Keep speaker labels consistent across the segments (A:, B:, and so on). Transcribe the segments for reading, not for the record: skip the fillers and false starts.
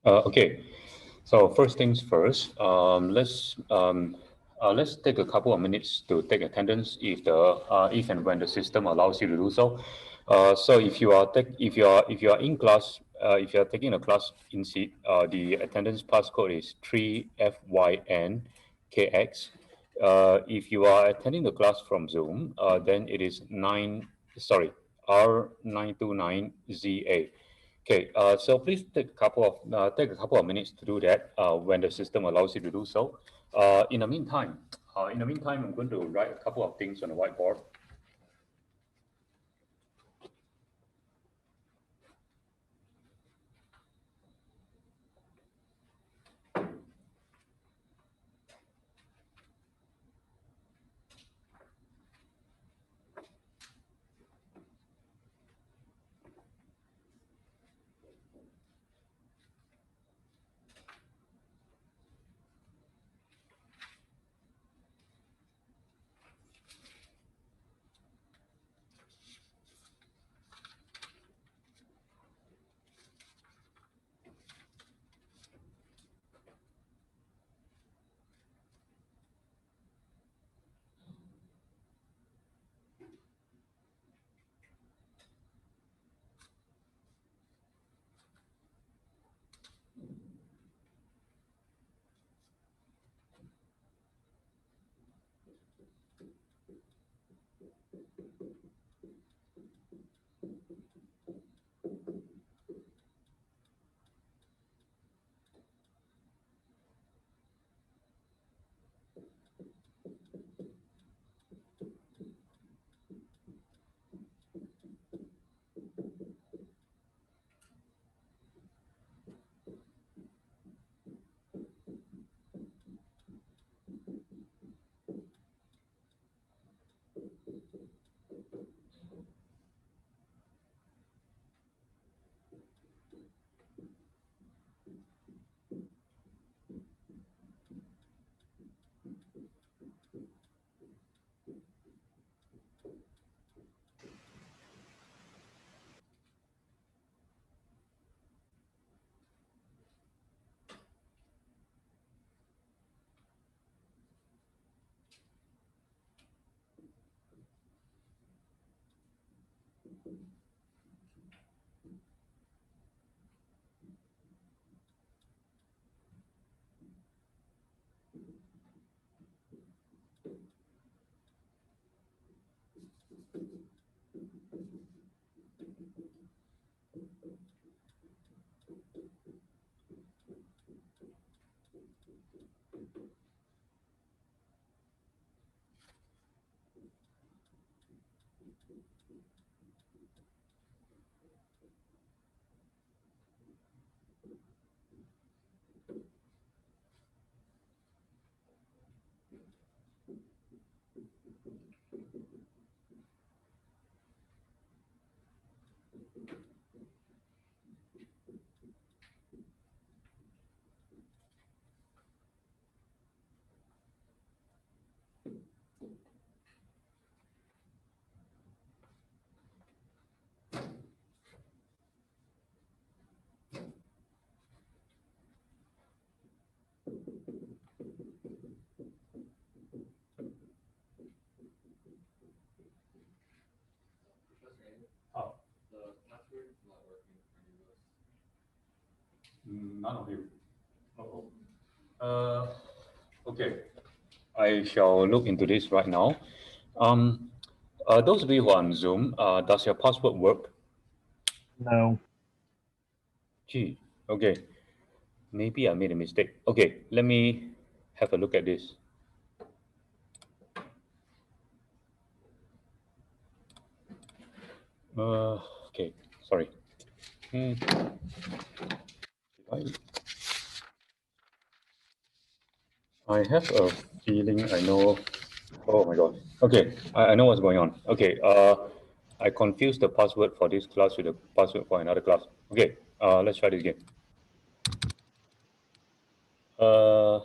A: Okay, so first things first, let's take a couple of minutes to take attendance if and when the system allows you to do so. So if you are in class, if you are taking a class in seat, the attendance passcode is 3FYNKX. If you are attending the class from Zoom, then it is R929ZA. Okay, so please take a couple of minutes to do that when the system allows you to do so. In the meantime, I'm going to write a couple of things on the whiteboard. Oh, none of you. Uh-oh. Okay, I shall look into this right now. Um, those of you who are on Zoom, does your password work?
B: No.
A: Gee, okay. Maybe I made a mistake. Okay, let me have a look at this. Okay, sorry. Hmm, I, I have a feeling I know. Oh my God. Okay, I know what's going on. Okay, I confused the password for this class with the password for another class. Okay, let's try this again. Uh,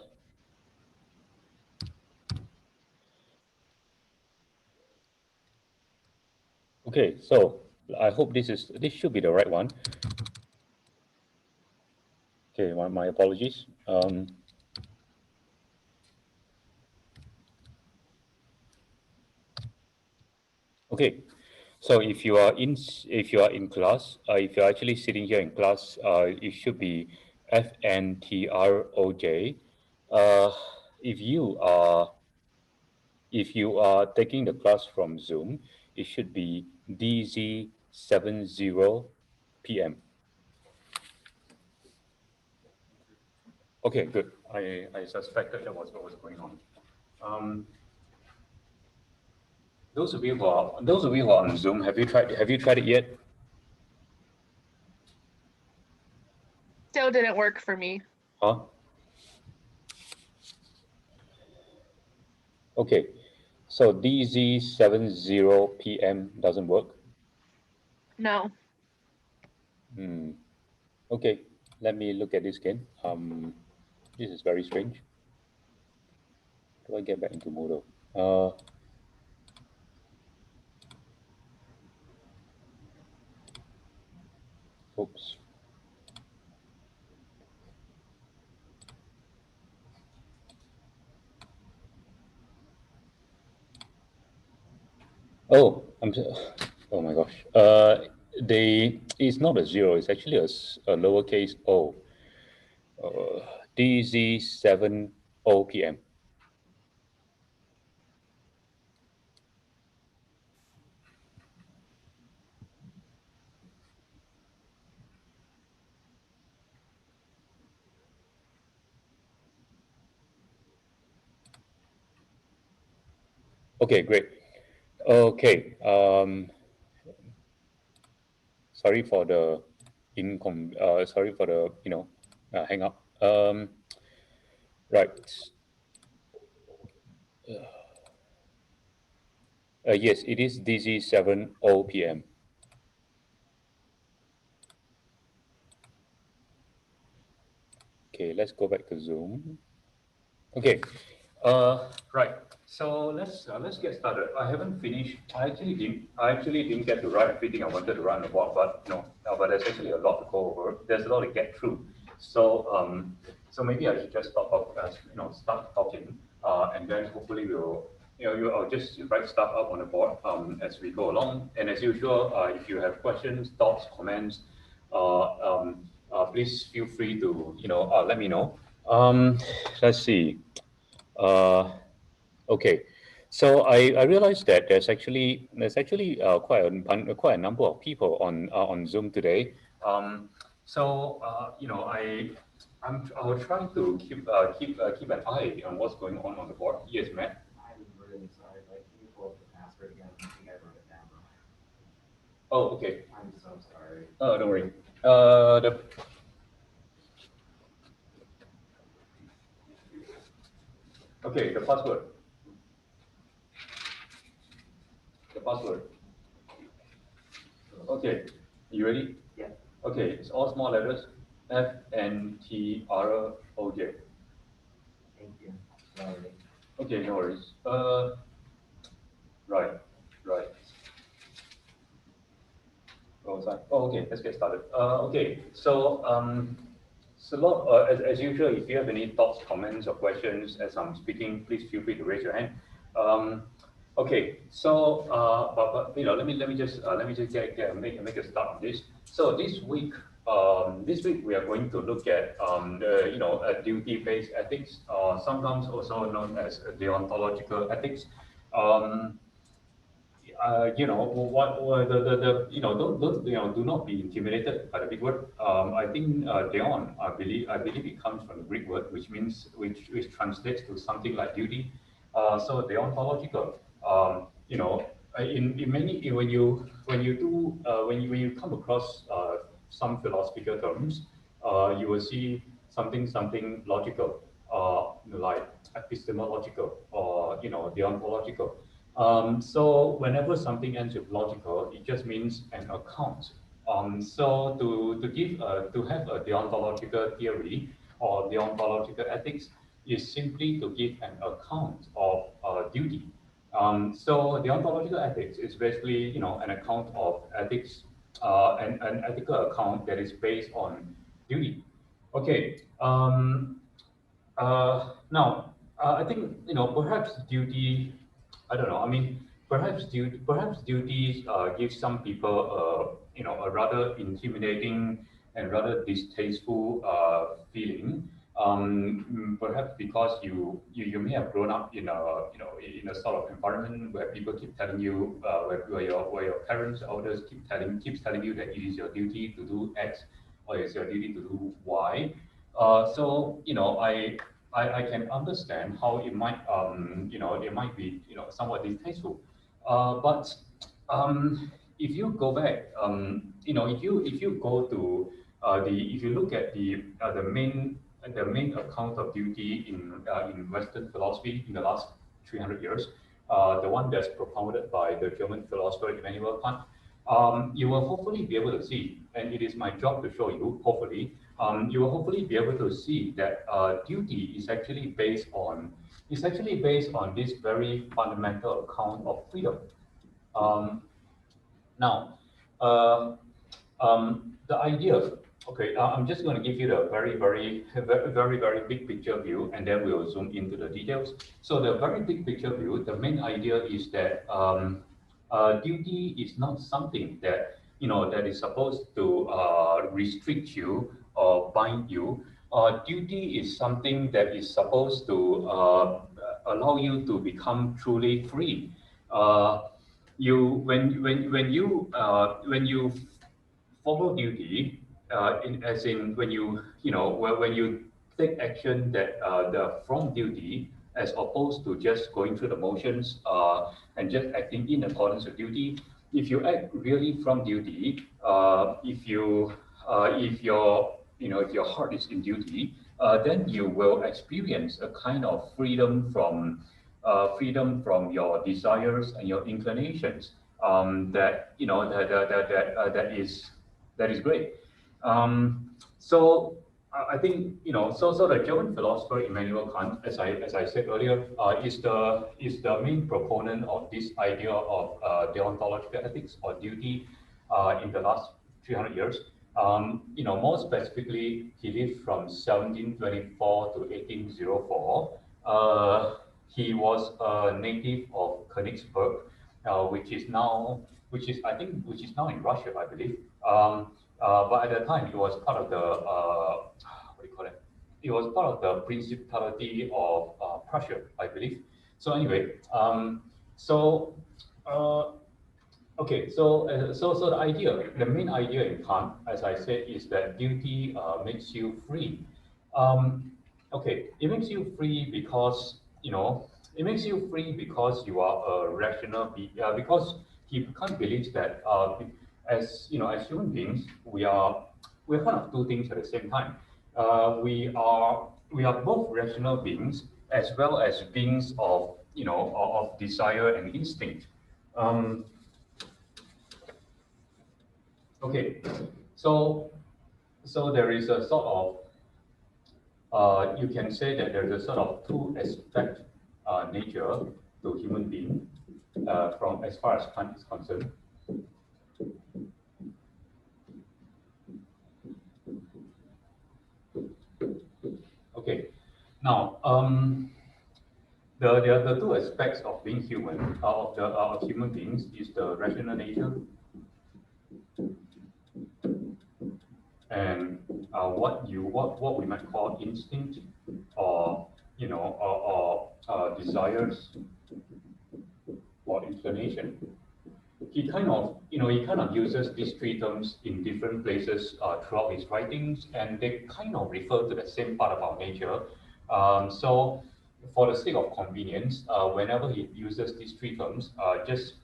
A: okay, so I hope this should be the right one. Okay, my apologies. Okay, so if you are in class, if you're actually sitting here in class, it should be FNTROJ. Uh, if you are taking the class from Zoom, it should be DZ70 PM. Okay, good. I suspected that was what was going on. Those of you who are on Zoom, have you tried it yet?
C: Still didn't work for me.
A: Huh? Okay, so DZ70 PM doesn't work.
C: No.
A: Okay, let me look at this again. This is very strange. Do I get back into Moodle? Oops. Oh, oh my gosh. It's not a 0. It's actually a lowercase o. DZ70 PM. Okay, great. Okay. Sorry for the hang up. Right. Yes, it is DZ70 PM. Okay, let's go back to Zoom. Okay. Right. So let's get started. I haven't finished. I actually didn't get to write everything I wanted to write on the board, but there's actually a lot to go over. There's a lot to get through. So so maybe I should just start talking, and then hopefully I'll just write stuff up on the board as we go along. And as usual, if you have questions, thoughts, comments, please feel free to let me know. Let's see. Okay, so I realized that there's actually quite a number of people on Zoom today. I'll try to keep an eye on what's going on the board. Yes, Matt.
D: I'm really sorry, but can you pull up the password again? I think I wrote it down wrong.
A: Oh, okay.
D: I'm so sorry.
A: Oh, don't worry. Okay, the password. Okay, you ready?
D: Yeah.
A: Okay, it's all small letters. FNTROJ.
D: Thank you. Sorry.
A: Okay, no worries. Right. What was I? Oh, okay, let's get started. Okay, so as usual, if you have any thoughts, comments, or questions as I'm speaking, please feel free to raise your hand. Okay, so but let me just make a start on this. So this week we are going to look at duty-based ethics, sometimes also known as deontological ethics. Do not be intimidated by the big word. I think deon, I believe it comes from the Greek word, which translates to something like duty. So deontological, when you come across some philosophical terms, you will see something logical, like epistemological or deontological. So whenever something ends with logical, it just means an account. So to have a deontological theory or deontological ethics is simply to give an account of duty. So deontological ethics is basically an account of ethics, an ethical account that is based on duty. Okay. Now, I think, perhaps duty, I don't know. I mean, perhaps duties give some people, a rather intimidating and rather distasteful feeling. Perhaps because you may have grown up in a in a sort of environment where people keep telling you, where your parents, elders keeps telling you that it is your duty to do X or it's your duty to do Y. So I can understand how it might it might be somewhat distasteful, but if you go back, if you go to if you look at the main account of duty in Western philosophy in the last 300 years, the one that's propounded by the German philosopher Immanuel Kant, you will hopefully be able to see, and it is my job to show you, hopefully, you will hopefully be able to see that duty is actually based on this very fundamental account of freedom. Um, Now, uh, the idea, okay, I'm just going to give you the very big picture view, and then we'll zoom into the details. So the very big picture view, the main idea is that duty is not something that that is supposed to restrict you or bind you. Duty is something that is supposed to allow you to become truly free. Uh, you when you follow duty, as in when when you take action that the from duty, as opposed to just going through the motions and just acting in accordance with duty. If you act really from duty, if your if your heart is in duty, then you will experience a kind of freedom from your desires and your inclinations. That that is great. So I think so the German philosopher Immanuel Kant, as I said earlier, is the main proponent of this idea of deontological ethics or duty in the last 300 years. More specifically, he lived from 1724 to 1804. He was a native of Königsberg, which is now in Russia, I believe. But at the time, it was part of the what do you call it? It was part of the Principality of Prussia, I believe. So anyway, so uh, okay, so the main idea in Kant, as I said, is that duty makes you free. Um, okay, it makes you free because it makes you free because you are a rational being. Because Kant believes that as human beings, we're kind of two things at the same time. We are both rational beings as well as beings of of desire and instinct. Um, Okay, so there is a sort of you can say that there is a sort of two aspect nature to human being from as far as Kant is concerned. Okay, now the two aspects of being human of human beings is the rational nature and what we might call instinct or desires or inclination. He kind of uses these three terms in different places throughout his writings, and they kind of refer to the same part of our nature. So for the sake of convenience, whenever he uses these three terms, just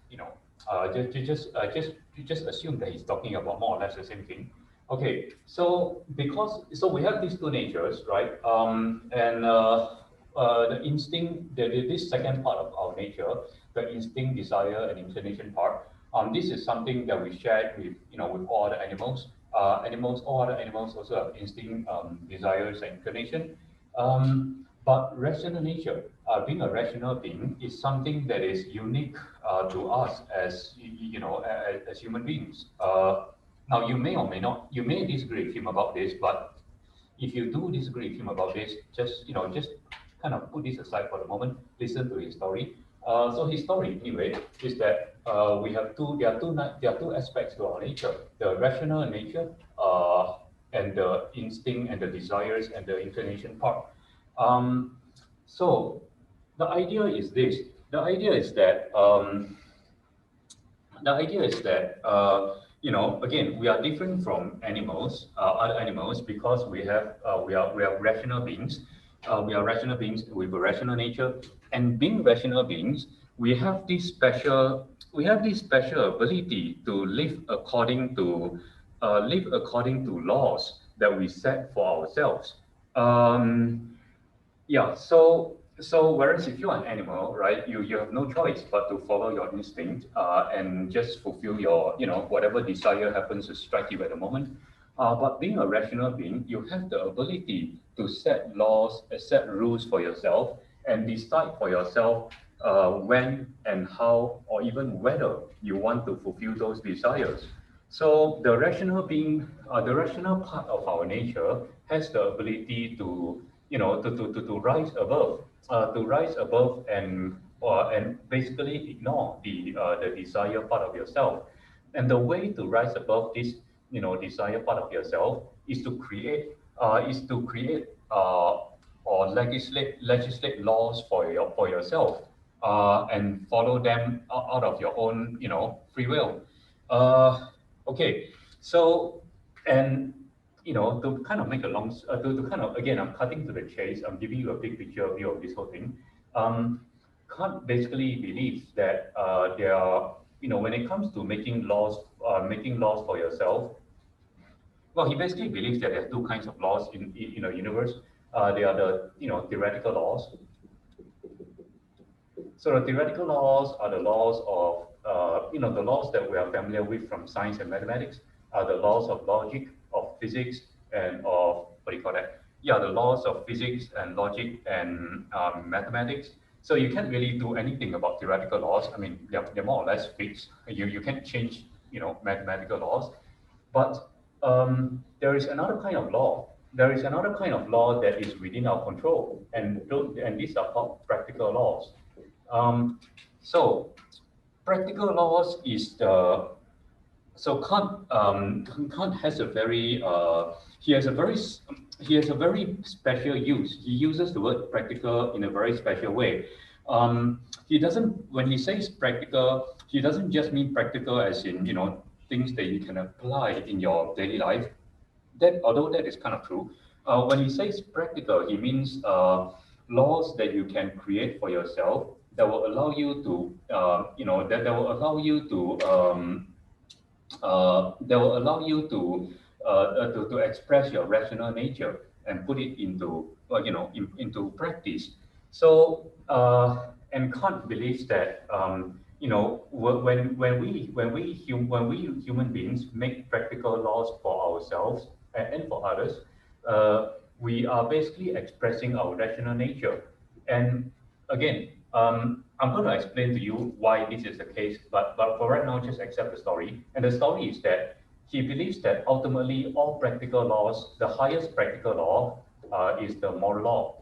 A: assume that he's talking about more or less the same thing. Okay, so we have these two natures, right? And the instinct, this second part of our nature, the instinct, desire, and inclination part. This is something that we share with all other animals. All other animals also have instinct, desires, and inclination. But rational nature, being a rational being, is something that is unique to us as human beings. Now, you may or may not, you may disagree with him about this, but if you do disagree with him about this, just just kind of put this aside for the moment. Listen to his story. So his story anyway is that we have there are two aspects to our nature: the rational nature and the instinct and the desires and the inclination part. Um, so the idea is this. The idea is that again, we are different from animals, other animals, because we are rational beings. We are rational beings with a rational nature, and being rational beings, we have this special ability to live according to laws that we set for ourselves. Yeah, so whereas if you're an animal, right, you have no choice but to follow your instinct and just fulfill your, whatever desire happens to strike you at the moment. But being a rational being, you have the ability to set laws, set rules for yourself, and decide for yourself when and how, or even whether you want to fulfill those desires. So the rational part of our nature has the ability to, to rise above and basically ignore the desire part of yourself. And the way to rise above this, desire part of yourself is to create or legislate laws for yourself and follow them out of your own, free will. Okay, so and to kind of make a to kind of again, I'm cutting to the chase. I'm giving you a big picture view of this whole thing. Kant basically believes that there are, when it comes to making laws for yourself, well, he basically believes that there are two kinds of laws in the universe. They are the theoretical laws. So the theoretical laws are the laws of the laws that we are familiar with from science and mathematics, are the laws of logic, of physics, and of what do you call that? Yeah, the laws of physics and logic and mathematics. So you can't really do anything about theoretical laws. I mean, they're more or less fixed. You can't change mathematical laws. But there is another kind of law. There is another kind of law that is within our control, and these are called practical laws. So practical laws is the so Kant has a very he has a very special use. He uses the word practical in a very special way. He doesn't when he says practical, he doesn't just mean practical as in things that you can apply in your daily life. That although that is kind of true, when he says practical, he means laws that you can create for yourself that will allow you to, that will allow you to, to express your rational nature and put it into, into practice. So, and Kant believes that, when we human beings make practical laws for ourselves and for others, we are basically expressing our rational nature. And again, I'm going to explain to you why this is the case, but for right now, just accept the story. And the story is that he believes that ultimately all practical laws, the highest practical law is the moral law.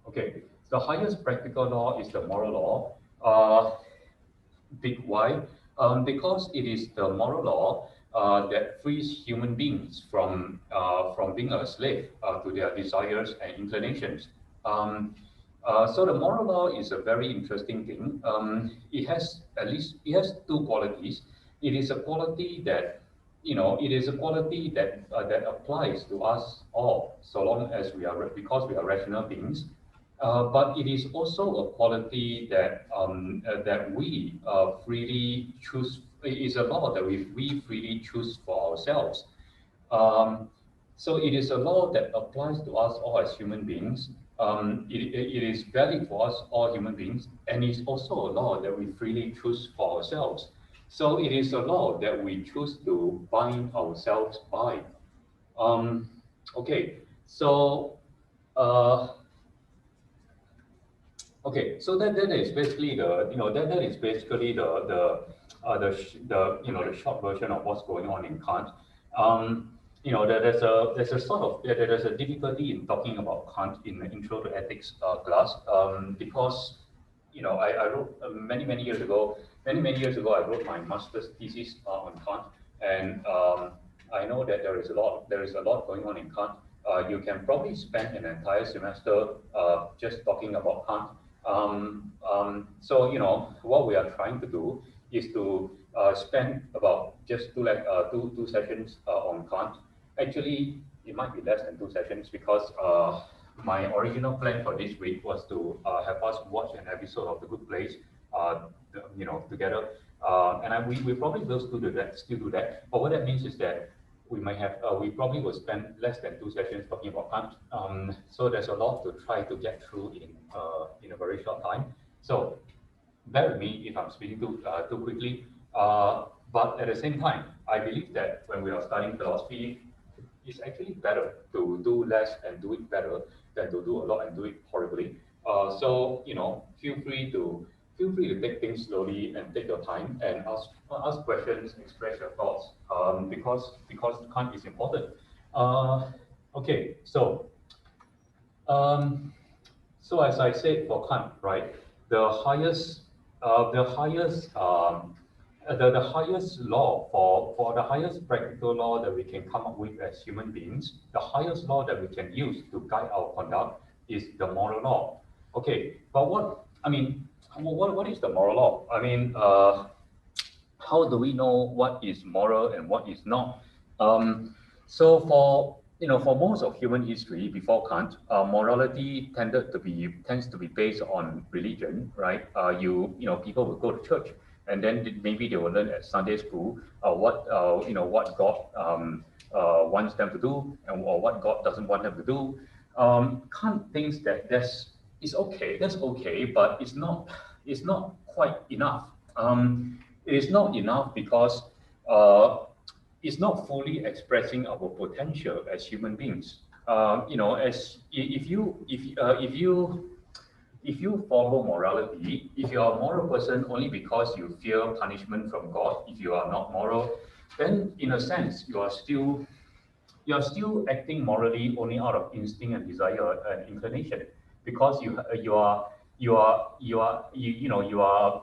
A: Okay, the highest practical law is the moral law. Big why? Because it is the moral law that frees human beings from being a slave to their desires and inclinations. So the moral law is a very interesting thing. It has two qualities. It is a quality that that applies to us all, so long as because we are rational beings. But it is also a quality that we freely choose. It is a law that we freely choose for ourselves. So it is a law that applies to us all as human beings. It is valid for us all human beings, and it's also a law that we freely choose for ourselves. So it is a law that we choose to bind ourselves by. Okay, so so that is basically that is basically the short version of what's going on in Kant. there's a sort of there's a difficulty in talking about Kant in the intro to ethics class because I wrote many years ago I wrote my master's thesis on Kant, and I know that there is a lot going on in Kant. You can probably spend an entire semester just talking about Kant. So what we are trying to do is to spend about just two sessions on Kant. Actually, it might be less than two sessions because my original plan for this week was to have us watch an episode of The Good Place, together. And we probably will still do that. But what that means is that we probably will spend less than two sessions talking about Kant. So there's a lot to try to get through in a very short time. So bear with me if I'm speaking too quickly. But at the same time, I believe that when we are studying philosophy, it's actually better to do less and do it better than to do a lot and do it horribly. So feel free to take things slowly and take your time and ask questions, express your thoughts, because Kant is important. Okay, um, so as I said for Kant, right, the highest the highest law for the highest practical law that we can come up with as human beings, the highest law that we can use to guide our conduct is the moral law. Okay, but what is the moral law? I mean, how do we know what is moral and what is not? So for most of human history before Kant, morality tends to be based on religion, right? People will go to church, and then maybe they will learn at Sunday school what God wants them to do or what God doesn't want them to do. Kant thinks that that's okay, but it's not quite enough. It is not enough because uh, it's not fully expressing our potential as human beings. As if you follow morality, if you are a moral person only because you fear punishment from God, if you are not moral, then in a sense you are still acting morally only out of instinct and desire and inclination, because you are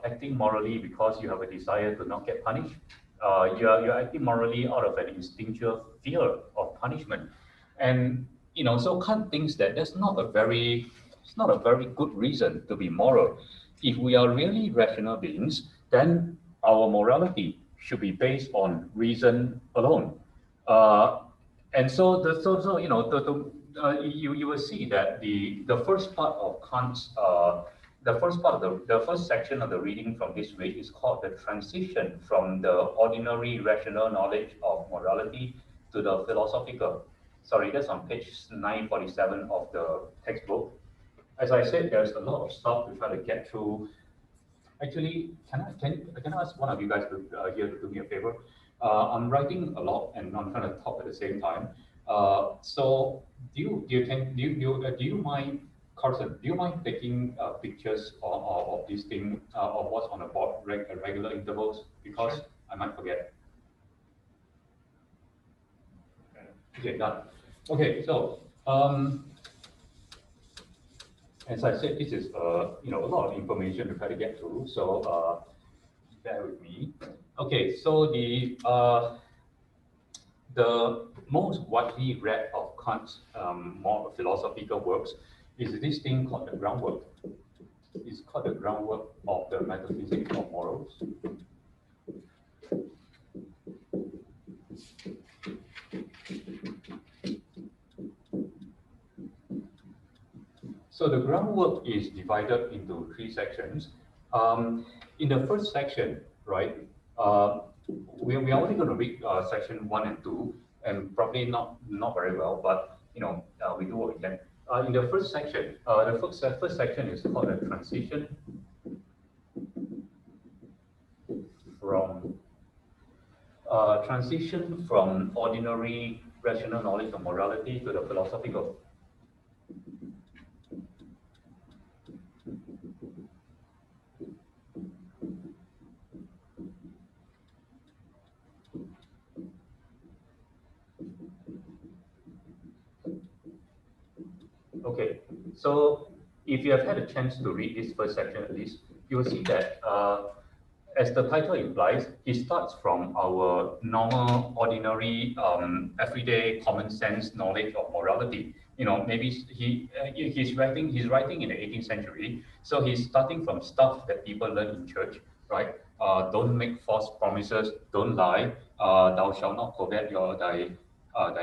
A: acting morally because you have a desire to not get punished. You're acting morally out of an instinctual fear of punishment, and so Kant thinks that it's not a very good reason to be moral. If we are really rational beings, then our morality should be based on reason alone. Uh, and so you will see that the first part of Kant's the first section of the reading from this week is called the transition from the ordinary rational knowledge of morality to the philosophical. Sorry, that's on page 947 of the textbook. As I said, there's a lot of stuff to try to get through. Actually, can I ask one of you guys here to do me a favor? I'm writing a lot and I'm trying to talk at the same time. So do you mind, Carson? Do you mind taking pictures of this thing of what's on the board at regular intervals, because
D: Sure.
A: I might forget. Okay, done. Okay, so as I said, this is a lot of information to try to get through. So bear with me. Okay, so the most widely read of Kant's more philosophical works is this thing called the groundwork. It's called the groundwork of the metaphysics of morals. So the groundwork is divided into three sections. In the first section, right, we are only going to read section 1 and 2, and probably not very well, but we do what we can. In the first section, the first section is called a transition from ordinary rational knowledge of morality to the philosophical. Okay, so if you have had a chance to read this first section at least, you will see that as the title implies, he starts from our normal, ordinary, everyday, common sense knowledge of morality. You know, maybe he's writing in the 18th century, so he's starting from stuff that people learn in church, right? Don't make false promises, don't lie, thou shalt not covet thy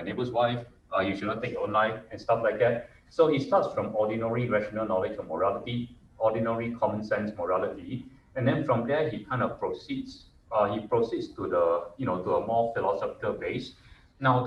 A: neighbor's wife, you should not take your own life, and stuff like that. So he starts from ordinary rational knowledge of morality, ordinary common sense morality, and then from there he kind of proceeds. He proceeds to to a more philosophical base. Now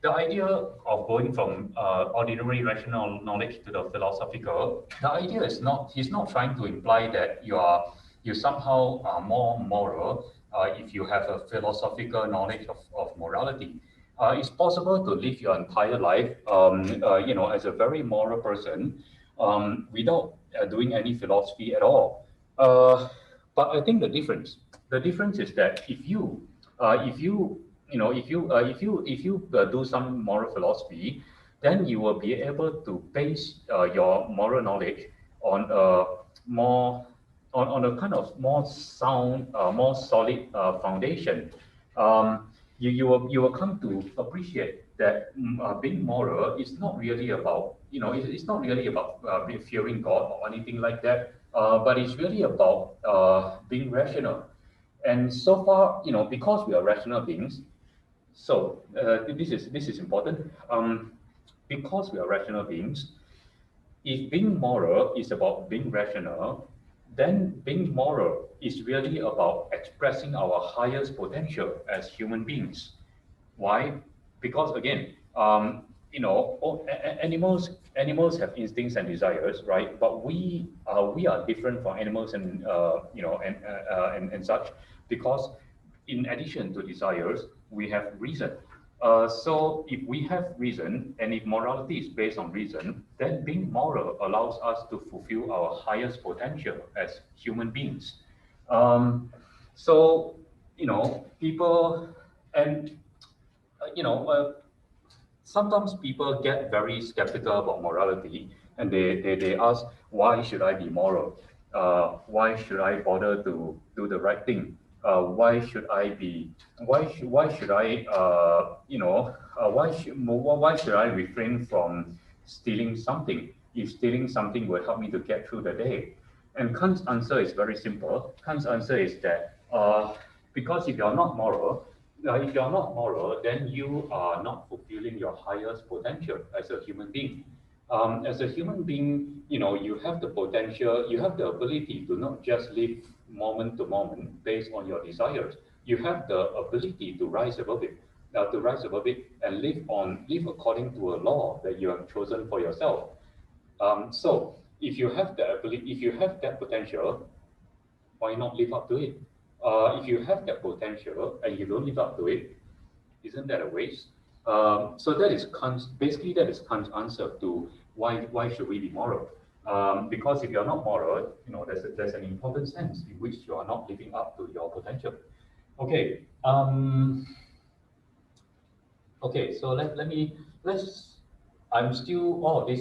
A: the idea of going from ordinary rational knowledge to the philosophical, the idea is not, he's not trying to imply that you somehow are more moral if you have a philosophical knowledge of morality. It's possible to live your entire life, as a very moral person, without doing any philosophy at all. But I think the difference is that if you do some moral philosophy, then you will be able to base your moral knowledge on a more on a kind of more sound, more solid foundation. You will come to appreciate that being moral is not really about it's not really about fearing God or anything like that, but it's really about being rational. And so far, because we are rational beings, so this is important. Because we are rational beings, if being moral is about being rational, then being moral is really about expressing our highest potential as human beings. Why? Because again, animals have instincts and desires, right? But we are different from animals and and such, because in addition to desires, we have reason. So if we have reason, and if morality is based on reason, then being moral allows us to fulfill our highest potential as human beings. So people and sometimes people get very skeptical about morality, and they ask, why should I be moral? Why should I bother to do the right thing? Why should I why should I refrain from stealing something if stealing something will help me to get through the day? And Kant's answer is very simple. Kant's answer is that because if you are not moral, then you are not fulfilling your highest potential as a human being. As a human being, you have the potential, you have the ability to not just live moment to moment based on your desires. You have the ability to rise above it, and live according to a law that you have chosen for yourself. So if you have the ability, if you have that potential, why not live up to it? If you have that potential and you don't live up to it, isn't that a waste? So that is Kant's answer to why should we be moral? Because if you're not moral, there's an important sense in which you are not living up to your potential. Okay. Okay. So this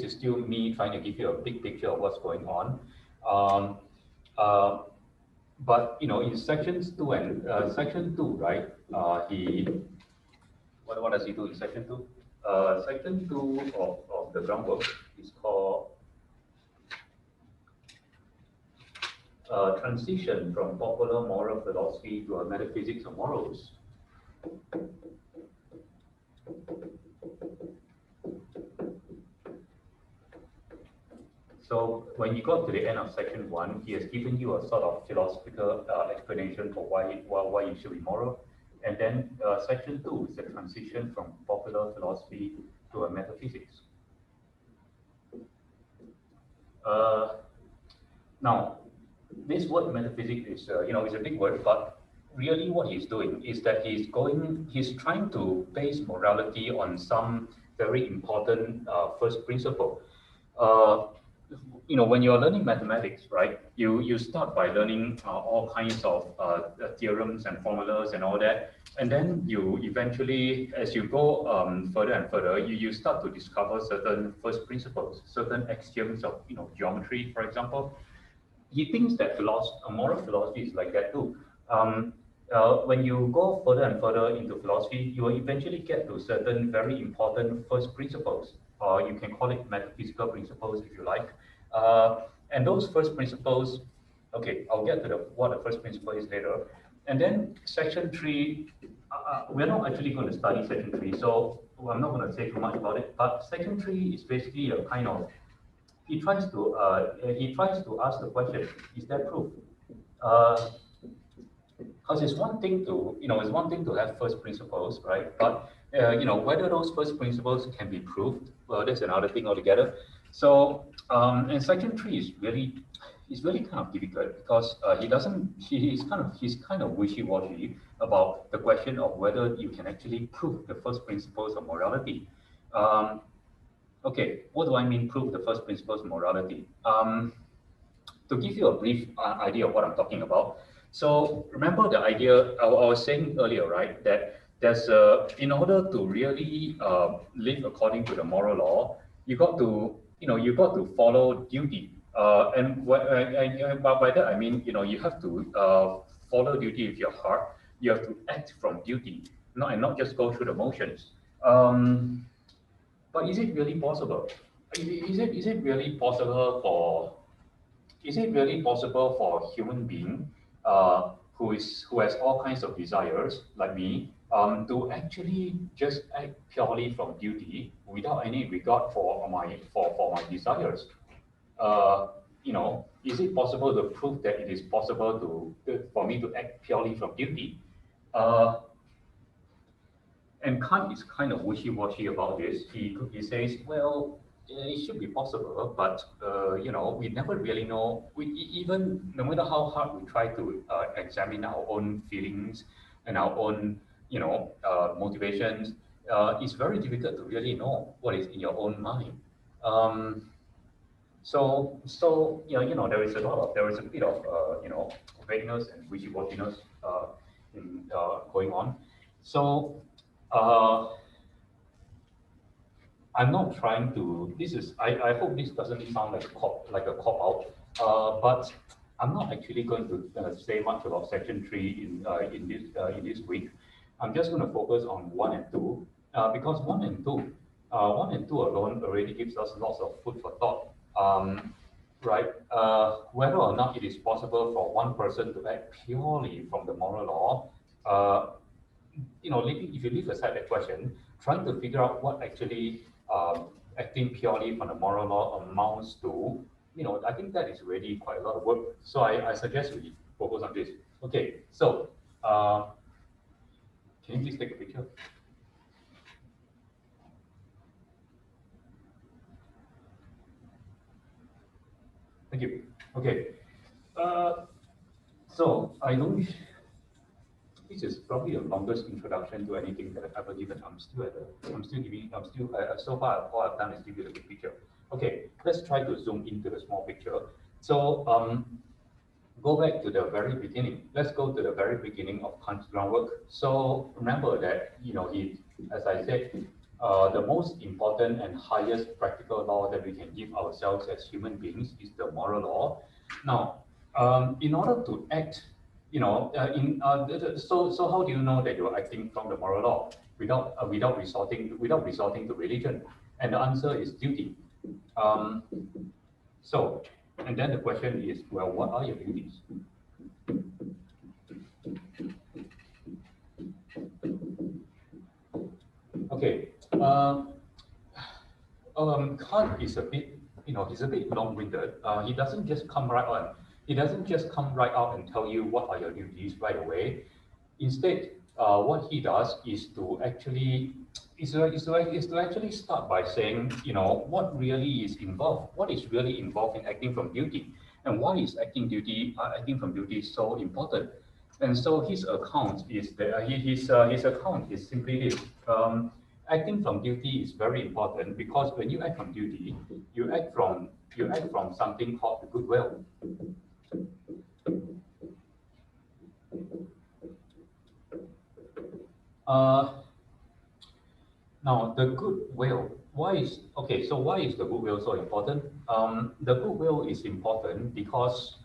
A: is still me trying to give you a big picture of what's going on. But in sections 2 and section 2, right? What does he do in section 2? Section 2 of the groundwork is called Transition from Popular Moral Philosophy to a Metaphysics of Morals. So when you got to the end of section 1, he has given you a sort of philosophical explanation for why you should be moral. And then section 2 is the transition from popular philosophy to a metaphysics. Now, this word metaphysics is, is a big word, but really what he's doing is that he's trying to base morality on some very important first principle. when you're learning mathematics, right, you start by learning all kinds of theorems and formulas and all that. And then you eventually, as you go further and further, you start to discover certain first principles, certain axioms of, geometry, for example. He thinks that moral philosophy is like that too. When you go further and further into philosophy, you will eventually get to certain very important first principles, or you can call it metaphysical principles if you like. And those first principles, okay, I'll get to what the first principle is later. And then section 3, we're not actually going to study section 3, so I'm not going to say too much about it. But section 3 is basically a kind of, he tries to ask the question: is there proof? Because it's one thing to have first principles, right? But whether those first principles can be proved, well, that's another thing altogether. So, and section 3 is really kind of difficult because he's kind of wishy-washy about the question of whether you can actually prove the first principles of morality. Okay, what do I mean prove the first principles of morality? To give you a brief idea of what I'm talking about. So remember the idea I was saying earlier, right? That there's in order to really live according to the moral law, you got to follow duty. And by that I mean you have to follow duty with your heart. You have to act from duty, not just go through the motions. But is it really possible? Is it really possible for a human being who has all kinds of desires like me to actually just act purely from duty without any regard for my desires? Is it possible to prove that it is possible for me to act purely from duty? And Kant is kind of wishy-washy about this. He says, well, it should be possible, but we never really know. Even no matter how hard we try to examine our own feelings and our own motivations, it's very difficult to really know what is in your own mind. So there is a bit of vagueness and wishy-washiness going on. So I'm not trying to. I hope this doesn't sound like a cop out. But I'm not actually going to say much about section 3 in this week. I'm just going to focus on 1 and 2 because 1 and 2 alone already gives us lots of food for thought. Right? Whether or not it is possible for one person to act purely from the moral law. If you leave aside that question, trying to figure out what actually acting purely from the moral law amounts to, I think that is really quite a lot of work. So I suggest we focus on this. Okay, so can you please take a picture? Thank you. Okay. So I don't. This is probably the longest introduction to anything that I've ever given. So far all I've done is give you the big picture. Okay, let's try to zoom into the small picture. So go back to the very beginning. Let's go to the very beginning of Kant's groundwork. So remember that, as I said, the most important and highest practical law that we can give ourselves as human beings is the moral law. Now, in order to act, so how do you know that you're acting from the moral law without resorting to religion? And the answer is duty. And then the question is, well, what are your duties? Okay. Kant is a bit, he's a bit long-winded. He doesn't just come right on. He doesn't just come right out and tell you what are your duties right away. Instead, what he does is to actually start by saying, what really is involved, what is really involved in acting from duty, and why is acting from duty so important. And so his account is simply this. acting from duty is very important because when you act from duty, you act from something called the goodwill. Now the goodwill. Why is okay? So why is the goodwill so important? The goodwill is important because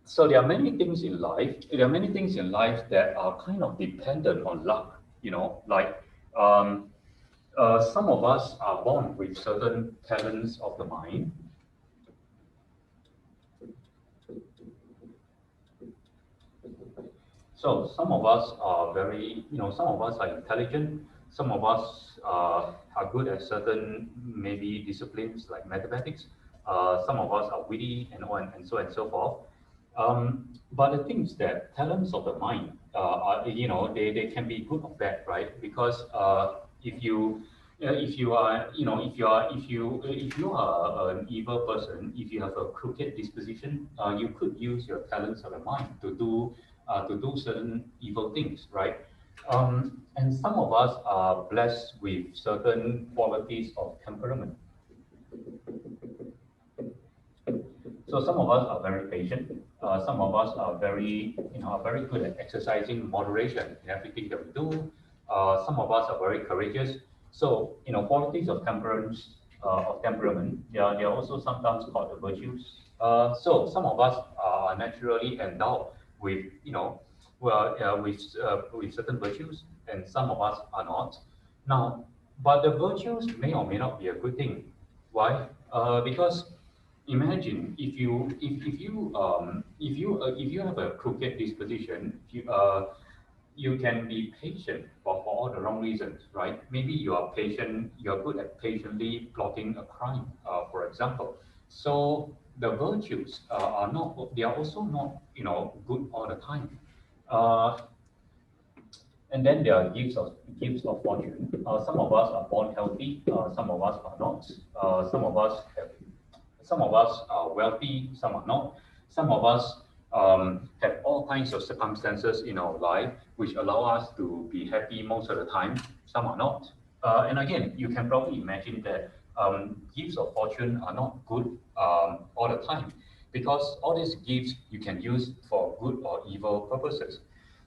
A: so there are many things in life. There are many things in life that are kind of dependent on luck. You know, like some of us are born with certain talents of the mind. So some of us are very, some of us are intelligent. Some of us are good at certain maybe disciplines like mathematics. Some of us are witty and on and so and so forth. But the thing is that talents of the mind are, they can be good or bad, right? Because if you are, if you are an evil person, if you have a crooked disposition, you could use your talents of the mind to do certain evil things, right? And some of us are blessed with certain qualities of temperament. So some of us are very patient. Some of us are very, are very good at exercising moderation in everything that we do. Some of us are very courageous. So, qualities of temperance, of temperament, they are also sometimes called the virtues. So some of us are naturally endowed with, with certain virtues, and some of us are not. Now, but the virtues may or may not be a good thing. Why? Because imagine if you have a crooked disposition, you can be patient for all the wrong reasons, right? Maybe you are patient, you're good at patiently plotting a crime, for example. So the virtues are not, they are also not, good all the time. Uh, and then there are gifts of fortune. Some of us are born healthy, some of us are not. Some of us are wealthy, some are not. Some of us have all kinds of circumstances in our life which allow us to be happy most of the time. Some are not. And again, you can probably imagine that gifts of fortune are not good all the time because all these gifts you can use for good or evil purposes.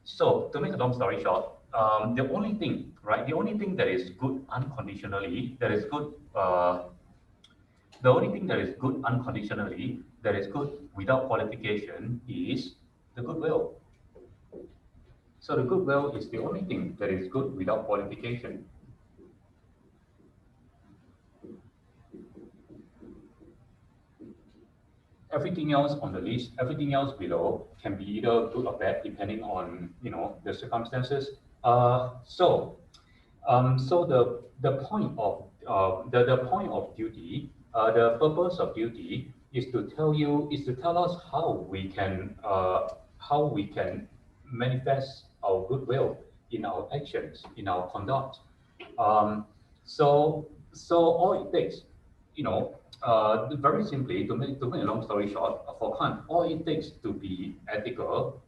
A: So to make a long story short, the only thing, right, the only thing that is good unconditionally, that is good the only thing that is good unconditionally, that is good without qualification, is the goodwill. So the goodwill is the only thing that is good without qualification. Everything else on the list, everything else below can be either good or bad depending on the circumstances. So the point of the point of duty, the purpose of duty is to tell us how we can manifest our goodwill in our actions, in our conduct. Um, so all it takes, very simply to make a long story short, for Kant, all it takes to be ethical,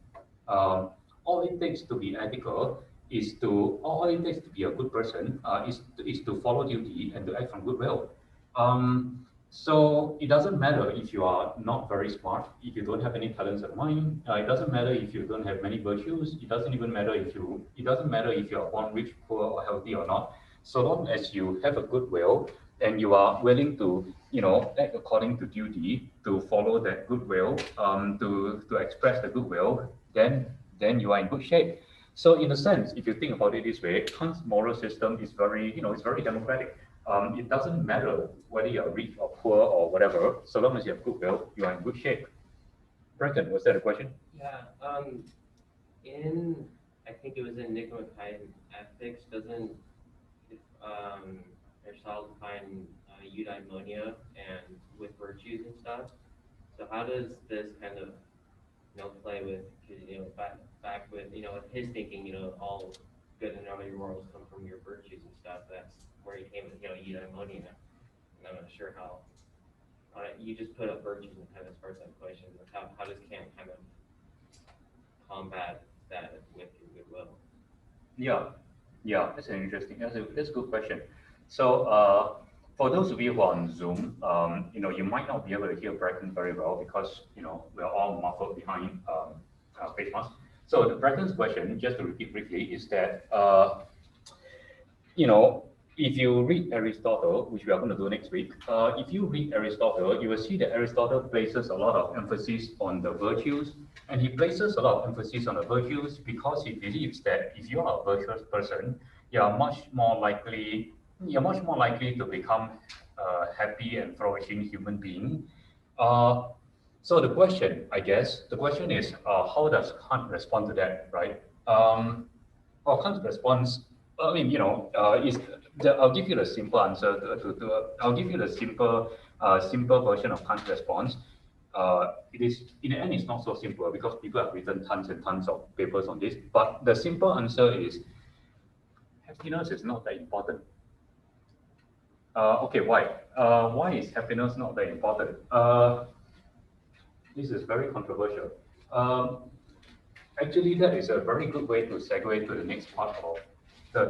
A: all it takes to be ethical all it takes to be a good person is to follow duty and to act from goodwill. So it doesn't matter if you are not very smart, if you don't have any talents of mind. It doesn't matter if you don't have many virtues. It doesn't even matter it doesn't matter if you are born rich, poor, or healthy or not. So long as you have a goodwill and you are willing to, act according to duty, to follow that goodwill, to express the goodwill, then you are in good shape. So in a sense, if you think about it this way, Kant's moral system is very, it's very democratic. It doesn't matter whether you're rich or poor or whatever, so long as you have goodwill, you are in good shape. Brenton, was that a question?
E: Yeah. In I think it was in Nicomachean Ethics, doesn't Aristotle define eudaimonia and with virtues and stuff? So how does this kind of play with, because back with with his thinking, all good and other morals come from your virtues and stuff. That's where he came with eudaimonia, and I'm not sure how. You just put up virtues and kind of starts that question. Like how does Kant kind of combat that with your goodwill?
A: Yeah, Yeah, that's an interesting, that's a good question. So, for those of you who are on Zoom, you might not be able to hear Bracken very well because, we're all muffled behind face masks. So the Bracken's question, just to repeat briefly, is that, if you read Aristotle, which we are going to do next week, if you read Aristotle, you will see that Aristotle places a lot of emphasis on the virtues, and he places a lot of emphasis on the virtues because he believes that if you are a virtuous person, you're much more likely to become a happy and flourishing human being. So the question is, how does Kant respond to that, right? Well, Kant's response, I mean, I'll give you the simple answer I'll give you the simple version of Kant's response. It is, in the end, it's not so simple because people have written tons and tons of papers on this, but the simple answer is happiness is not that important. Okay, why? Why is happiness not that important? This is very controversial. Actually, that is a very good way to segue to the next part of to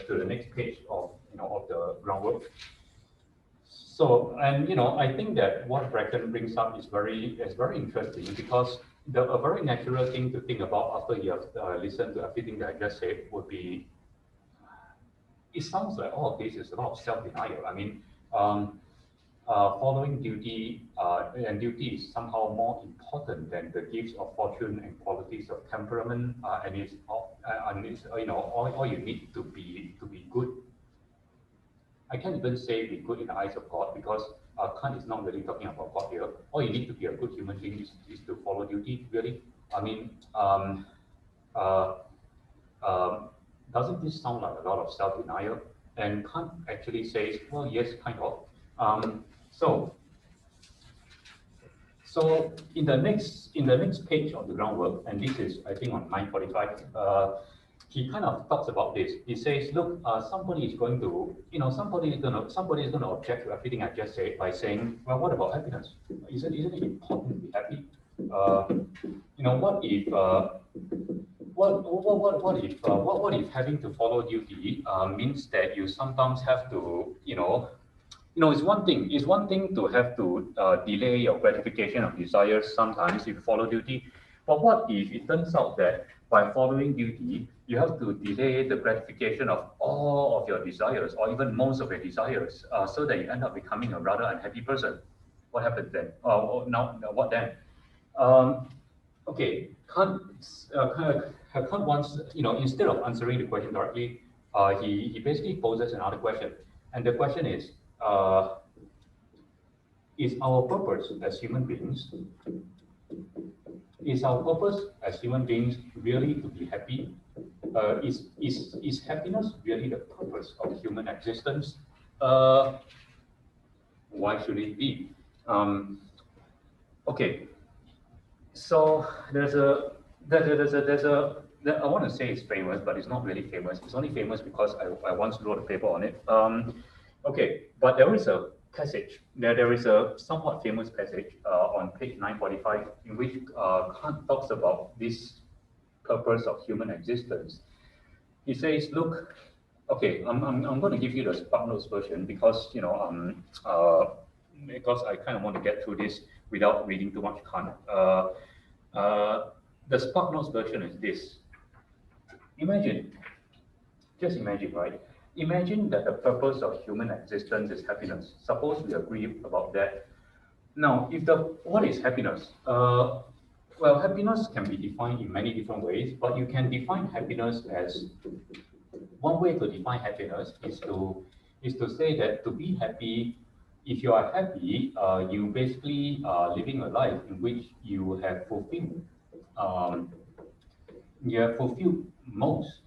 A: the next page of of the groundwork. So, and I think that what Bracken brings up is very interesting because a very natural thing to think about after you have listened to everything that I just said would be, it sounds like all of this is a lot of self-denial. I mean, following duty and duty is somehow more important than the gifts of fortune and qualities of temperament, and it's all you need to be good. I can't even say be good in the eyes of God because Kant is not really talking about God here. All you need to be a good human being is to follow duty, really. I mean, doesn't this sound like a lot of self-denial? And Kant actually says, well, yes, kind of. So in the next page of the groundwork, and this is I think on 945, he kind of talks about this. He says, look, somebody is going to object to everything I just said by saying, well, what about happiness? Isn't it important to be happy? What if having to follow duty means that you sometimes have to, it's one thing to have to delay your gratification of desires sometimes if you follow duty. But what if it turns out that by following duty, you have to delay the gratification of all of your desires or even most of your desires so that you end up becoming a rather unhappy person? What happens then? What then? Okay, Kant wants, instead of answering the question directly, he basically poses another question. And the question is our purpose as human beings, really to be happy? Is happiness really the purpose of human existence? Why should it be? Okay, so I want to say it's famous, but it's not really famous. It's only famous because I once wrote a paper on it. Okay, but there is a passage. There is a somewhat famous passage on page 945 in which Kant talks about this purpose of human existence. He says, look, okay, I'm going to give you the SparkNotes version because because I kind of want to get through this without reading too much Kant. The SparkNotes version is this. Just imagine, right? Imagine that the purpose of human existence is happiness. Suppose we agree about that. Now, what is happiness? Well, happiness can be defined in many different ways, but you can define happiness as, one way to define happiness is to say that to be happy, if you are happy, you basically are living a life in which you have fulfilled most,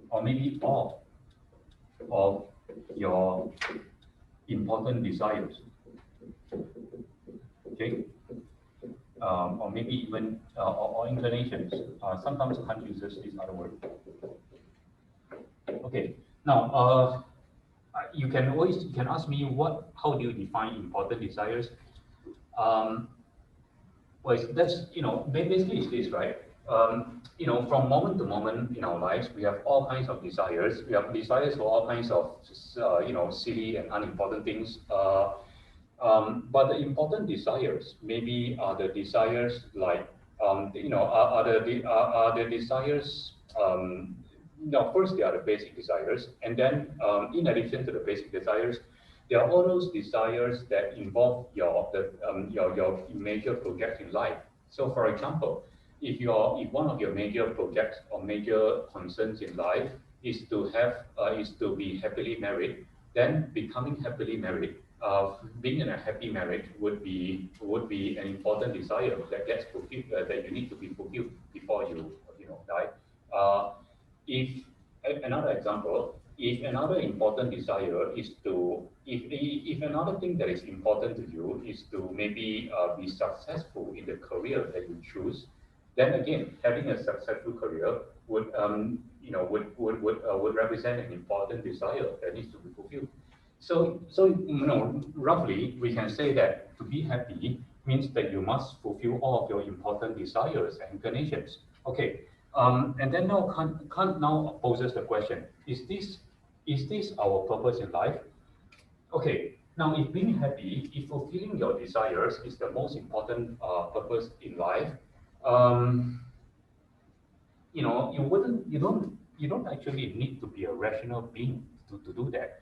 A: or maybe all of your important desires. Okay, or maybe even or inclinations. Sometimes Kant uses this other word. Okay, now you can ask me how do you define important desires? Well, that's basically it's this, right? from moment to moment in our lives, we have all kinds of desires. We have desires for all kinds of, silly and unimportant things. But the important desires maybe are the desires like, are the desires, first they are the basic desires. And then in addition to the basic desires, there are all those desires that involve your major projects in life. So for example, if one of your major projects or major concerns in life is to be happily married, then becoming happily married, being in a happy marriage would be an important desire that gets fulfilled, that you need to be fulfilled before you die. If another example, if another important desire is to if another thing that is important to you is to maybe be successful in the career that you choose, then again, having a successful career would represent an important desire that needs to be fulfilled. So roughly, we can say that to be happy means that you must fulfill all of your important desires and inclinations. Okay, and then now Kant now poses the question: Is this our purpose in life? Okay, now if being happy, if fulfilling your desires is the most important purpose in life, you don't actually need to be a rational being to do that.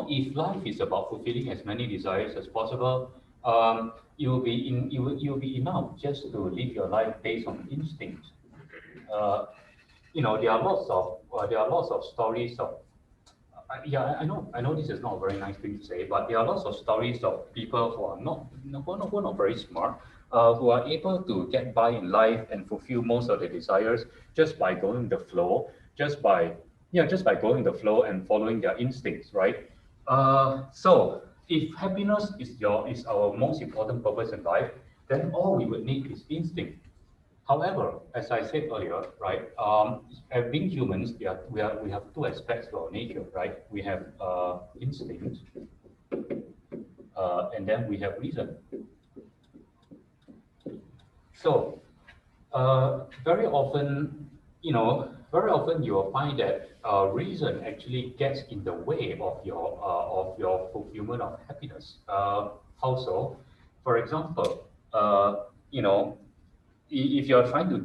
A: If life is about fulfilling as many desires as possible, you'll be enough just to live your life based on instinct. There are lots of stories of yeah, I know this is not a very nice thing to say, but there are lots of stories of people who are not very smart, who are able to get by in life and fulfill most of their desires just by going the flow, just by going the flow and following their instincts, right? So if happiness is our most important purpose in life, then all we would need is instinct. However, as I said earlier, right, as being humans, we have two aspects to our nature, right? We have instinct, and then we have reason. So very often you will find that reason actually gets in the way of your fulfillment of happiness. How so? For example, if you are trying to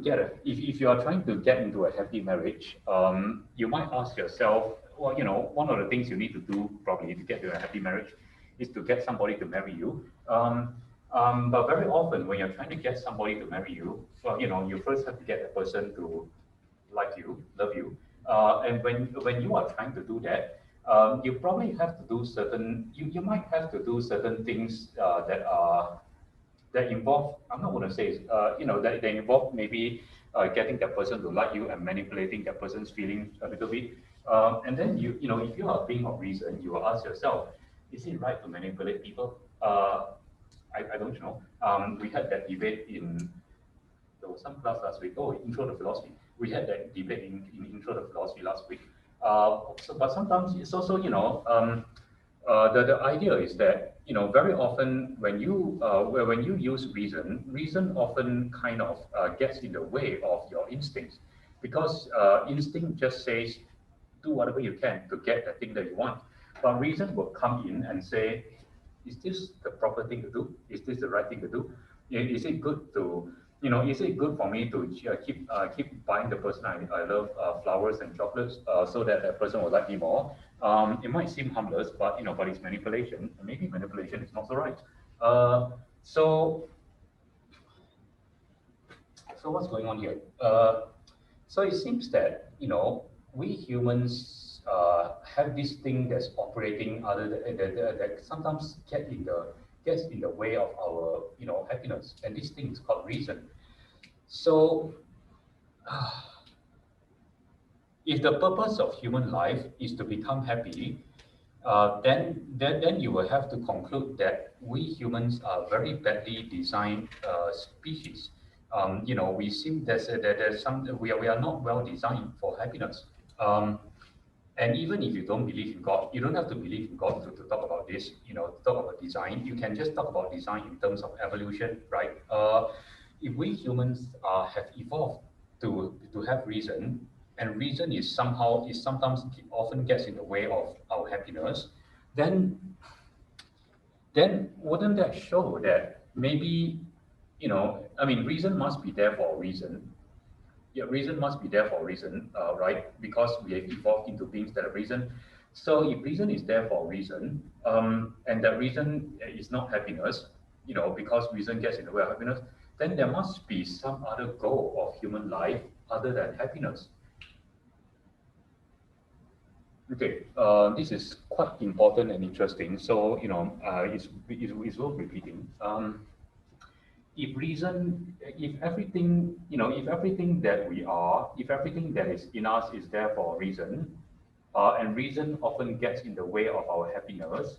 A: if you are trying to get into a happy marriage, you might ask yourself, well, one of the things you need to do probably to get to a happy marriage is to get somebody to marry you. But very often when you're trying to get somebody to marry you, well, you first have to get a person to like you, love you. And when you are trying to do that, you probably have to do you might have to do certain things that involve, I'm not going to say, that they involve maybe getting that person to like you and manipulating that person's feelings a little bit. And then if you are a being of reason, you will ask yourself, is it right to manipulate people? I don't know. We had that debate there was some class last week. Oh, Intro to Philosophy. We had that debate in Intro to Philosophy last week. But sometimes it's also, the idea is that very often when you use reason often kind of gets in the way of your instincts, because instinct just says do whatever you can to get the thing that you want, but reason will come in and say, is this the proper thing to do? Is this the right thing to do? Is it good to is it good for me to keep buying the person I love flowers and chocolates so that that person will like me more? It might seem harmless, but but it's manipulation. And maybe manipulation is not so right. So what's going on here? So it seems that we humans have this thing that's operating that sometimes gets in the way of our happiness, and this thing is called reason. So if the purpose of human life is to become happy, then you will have to conclude that we humans are very badly designed species. We seem there's we are not well designed for happiness. And even if you don't believe in God, you don't have to believe in God to talk about this, to talk about design. You can just talk about design in terms of evolution, right? if we humans have evolved to have reason, and reason is sometimes often gets in the way of our happiness, then wouldn't that show that maybe, I mean, reason must be there for a reason. Yeah, reason must be there for a reason, right? Because we have evolved into beings that have reason. So if reason is there for a reason, and that reason is not happiness, because reason gets in the way of happiness, then there must be some other goal of human life other than happiness. Okay, this is quite important and interesting. So, it's worth repeating. If reason, if everything, if everything that we are, if everything that is in us is there for a reason, and reason often gets in the way of our happiness,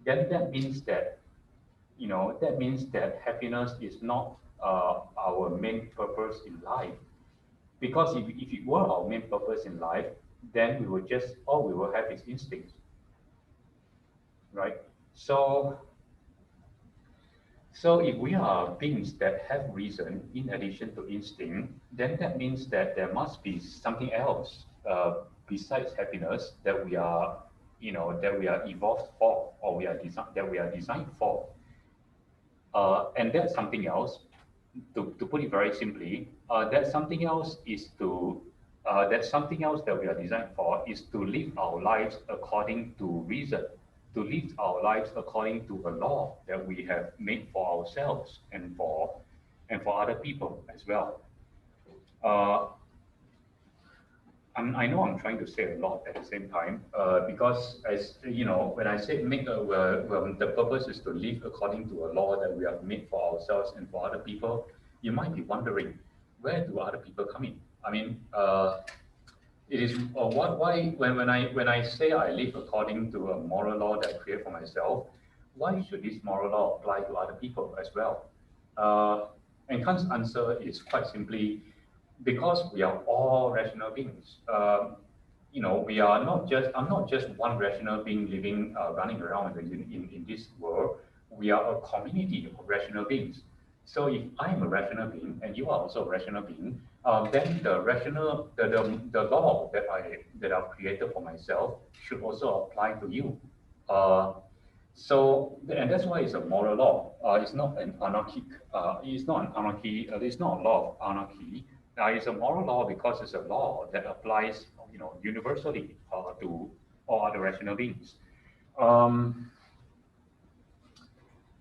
A: then that means that, happiness is not our main purpose in life. Because if it were our main purpose in life, then we would just, all we will have is instincts, right? So if we are beings that have reason in addition to instinct, then that means that there must be something else besides happiness that we are, that we are evolved for, or that we are designed for. And that something else, to put it very simply, that something else that we are designed for is to live our lives according to reason, to live our lives according to a law that we have made for ourselves and for other people as well. I know I'm trying to say a lot at the same time, because as you know, when I say the purpose is to live according to a law that we have made for ourselves and for other people, you might be wondering, where do other people come in? I mean, it is why when I say I live according to a moral law that I create for myself, why should this moral law apply to other people as well? And Kant's answer is quite simply because we are all rational beings. We are not just, I'm not just one rational being living, running around in this world. We are a community of rational beings. So if I am a rational being and you are also a rational being, then the law that I've created for myself should also apply to you. And that's why it's a moral law. It's not an anarchic. It's not an anarchy. It's not a law of anarchy. It's a moral law because it's a law that applies, universally to all other rational beings.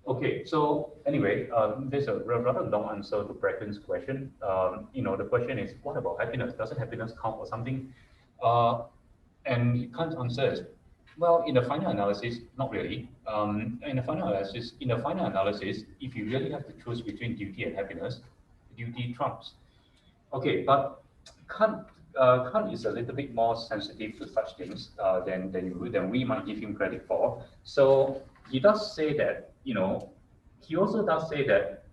A: Okay, so anyway, there's a rather long answer to Bracken's question. The question is, what about happiness? Doesn't happiness count for something? And Kant's answer is, well, in the final analysis, not really. In the final analysis, if you really have to choose between duty and happiness, duty trumps. Okay, but Kant is a little bit more sensitive to such things than we might give him credit for. So he does say that, he also does say that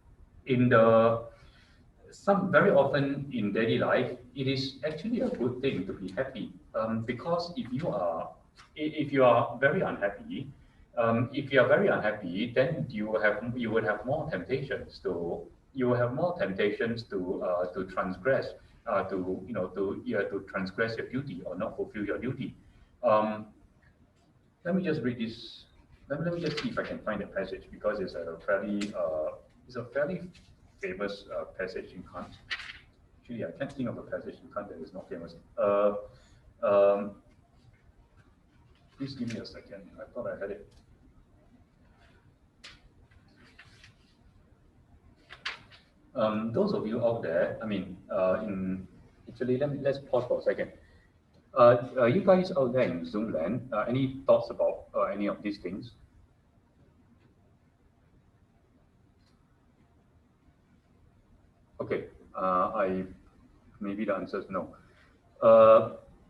A: very often in daily life, it is actually a good thing to be happy. Because if you are very unhappy, then you would have more temptations to transgress, to transgress your duty or not fulfill your duty. Let me just read this. Let me just see if I can find the passage, because it's a fairly famous passage in Kant. Actually, I can't think of a passage in Kant that is not famous. Please give me a second. I thought I had it. Those of you out there, let's pause for a second. You guys out there in Zoom land, any thoughts about any of these things? Okay, maybe the answer is no.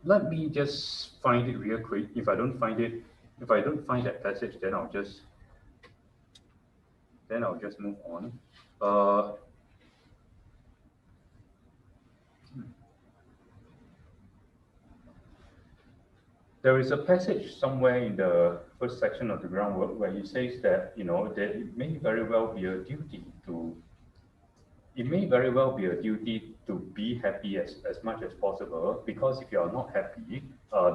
A: Let me just find it real quick. If I don't find that passage, then I'll just move on. There is a passage somewhere in the first section of the groundwork where he says that, that it may very well be a duty to it may very well be a duty to be happy as much as possible, because if you are not happy,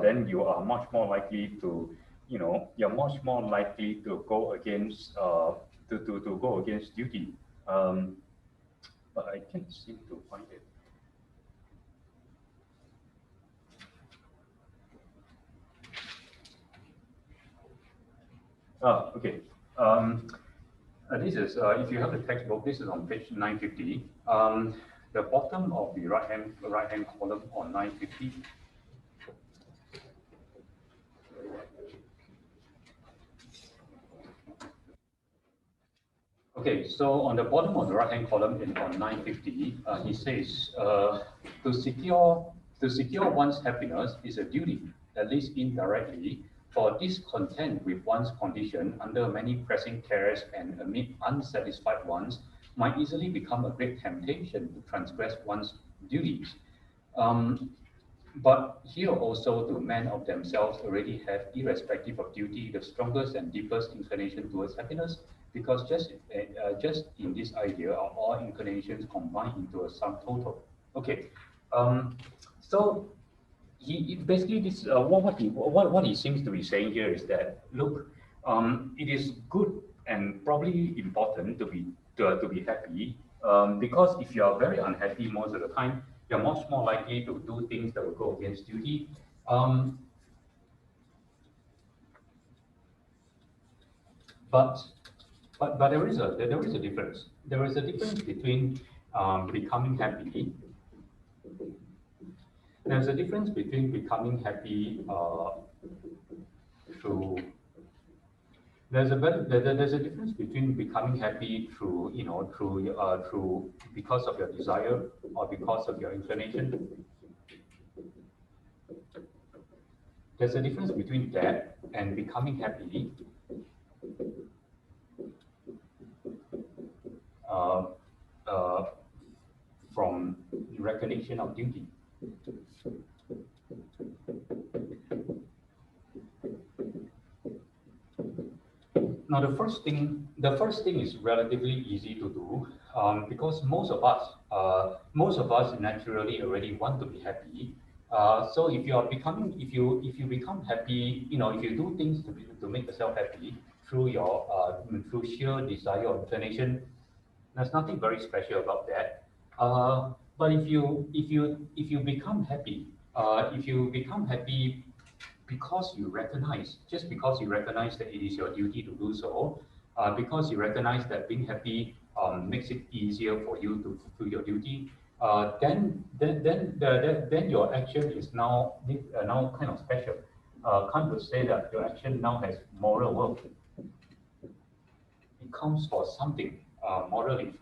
A: then you are much more likely to, you're much more likely to go against to go against duty. But I can't seem to find it. Okay. This is, if you have the textbook, this is on page 950. The bottom of the right-hand column on 950. Okay, so on the bottom of the right-hand column on 950, he says, to secure one's happiness is a duty, at least indirectly, for discontent with one's condition under many pressing cares and amid unsatisfied ones might easily become a great temptation to transgress one's duties. But here also the men of themselves already have, irrespective of duty, the strongest and deepest inclination towards happiness, because just in this idea are all inclinations combined into a sum total. Okay, so he basically this what he seems to be saying here is that, look, it is good and probably important to be happy, because if you are very unhappy most of the time, you're much more likely to do things that will go against duty. But there is a difference. There is a difference between becoming happy. There's a difference between becoming happy through. There's a difference between becoming happy through through because of your desire or because of your inclination. There's a difference between that and becoming happy from the recognition of duty. Now, the first thing is relatively easy to do, because most of us naturally already want to be happy. So if you become happy, if you do things to make yourself happy through your through sheer desire or inclination, there's nothing very special about that. But if you become happy, because you recognize that it is your duty to do so, because you recognize that being happy makes it easier for you to fulfill your duty, then your action is now kind of special. Kant would say that your action now has moral worth. It counts for something morally.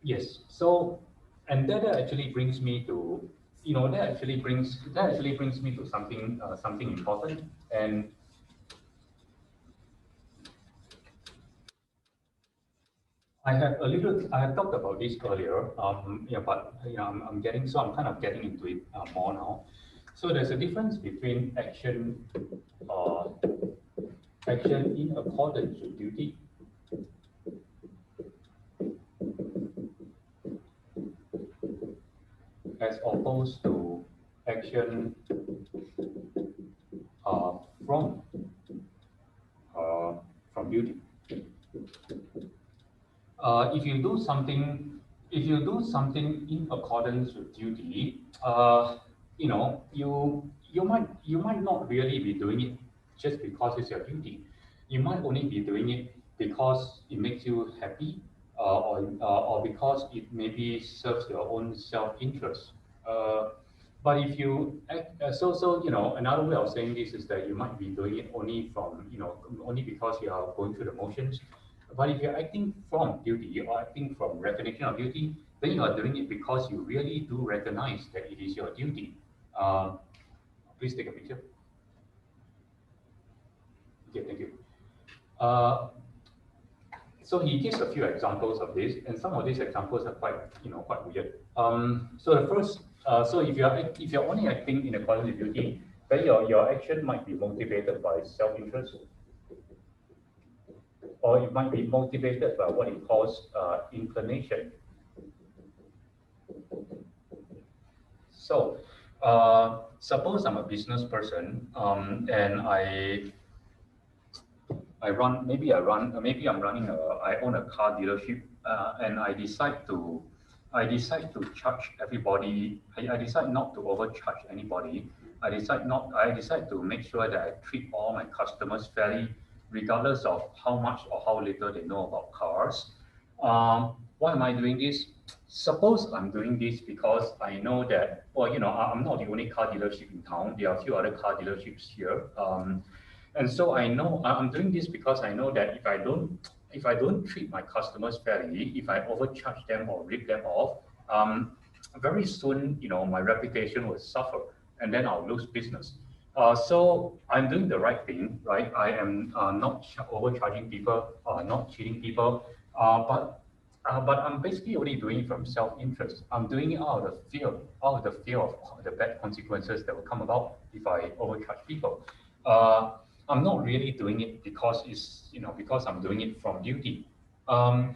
A: Yes. So, and that actually brings me to, that actually brings me to something important. And I have talked about this earlier. Yeah, but I'm kind of getting into it more now. So there's a difference between action in accordance with duty as opposed to action from duty. If you do something in accordance with duty, you might not really be doing it just because it's your duty. You might only be doing it because it makes you happy, or because it maybe serves your own self-interest. But if you another way of saying this is that you might be doing it only only because you are going through the motions. But if you're acting from duty or acting from recognition of duty, then you are doing it because you really do recognize that it is your duty. Please take a picture. Okay, thank you. So he gives a few examples of this, and some of these examples are quite weird. So the first, so if you're only acting in accordance with duty, then your action might be motivated by self-interest. or it might be motivated by what he calls inclination. So, suppose I'm a business person, and maybe I'm running I own a car dealership, and I decide to charge everybody. I decide not to overcharge anybody. I decide to make sure that I treat all my customers fairly, regardless of how much or how little they know about cars. Why am I doing this? Suppose I'm doing this because I know that, well, I'm not the only car dealership in town. There are a few other car dealerships here. And so I know I'm doing this because I know that if I don't treat my customers fairly, if I overcharge them or rip them off, very soon, my reputation will suffer, and then I'll lose business. So I'm doing the right thing, right? I am not overcharging people, not cheating people, but I'm basically only doing it from self-interest. I'm doing it out of the fear of the bad consequences that will come about if I overcharge people. I'm not really doing it because because I'm doing it from duty. How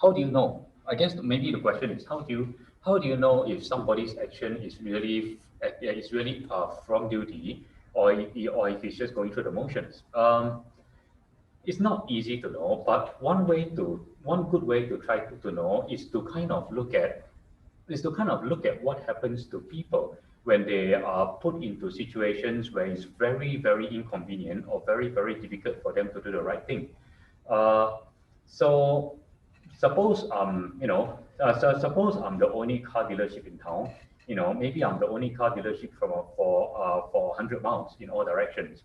A: do you know? I guess maybe the question is how do you know if somebody's action is really from duty, or if he's just going through the motions? It's not easy to know, but one good way to try to know is to kind of look at what happens to people when they are put into situations where it's very, very inconvenient or very, very difficult for them to do the right thing. So suppose suppose I'm the only car dealership in town. Maybe I'm the only car dealership for 100 miles in all directions.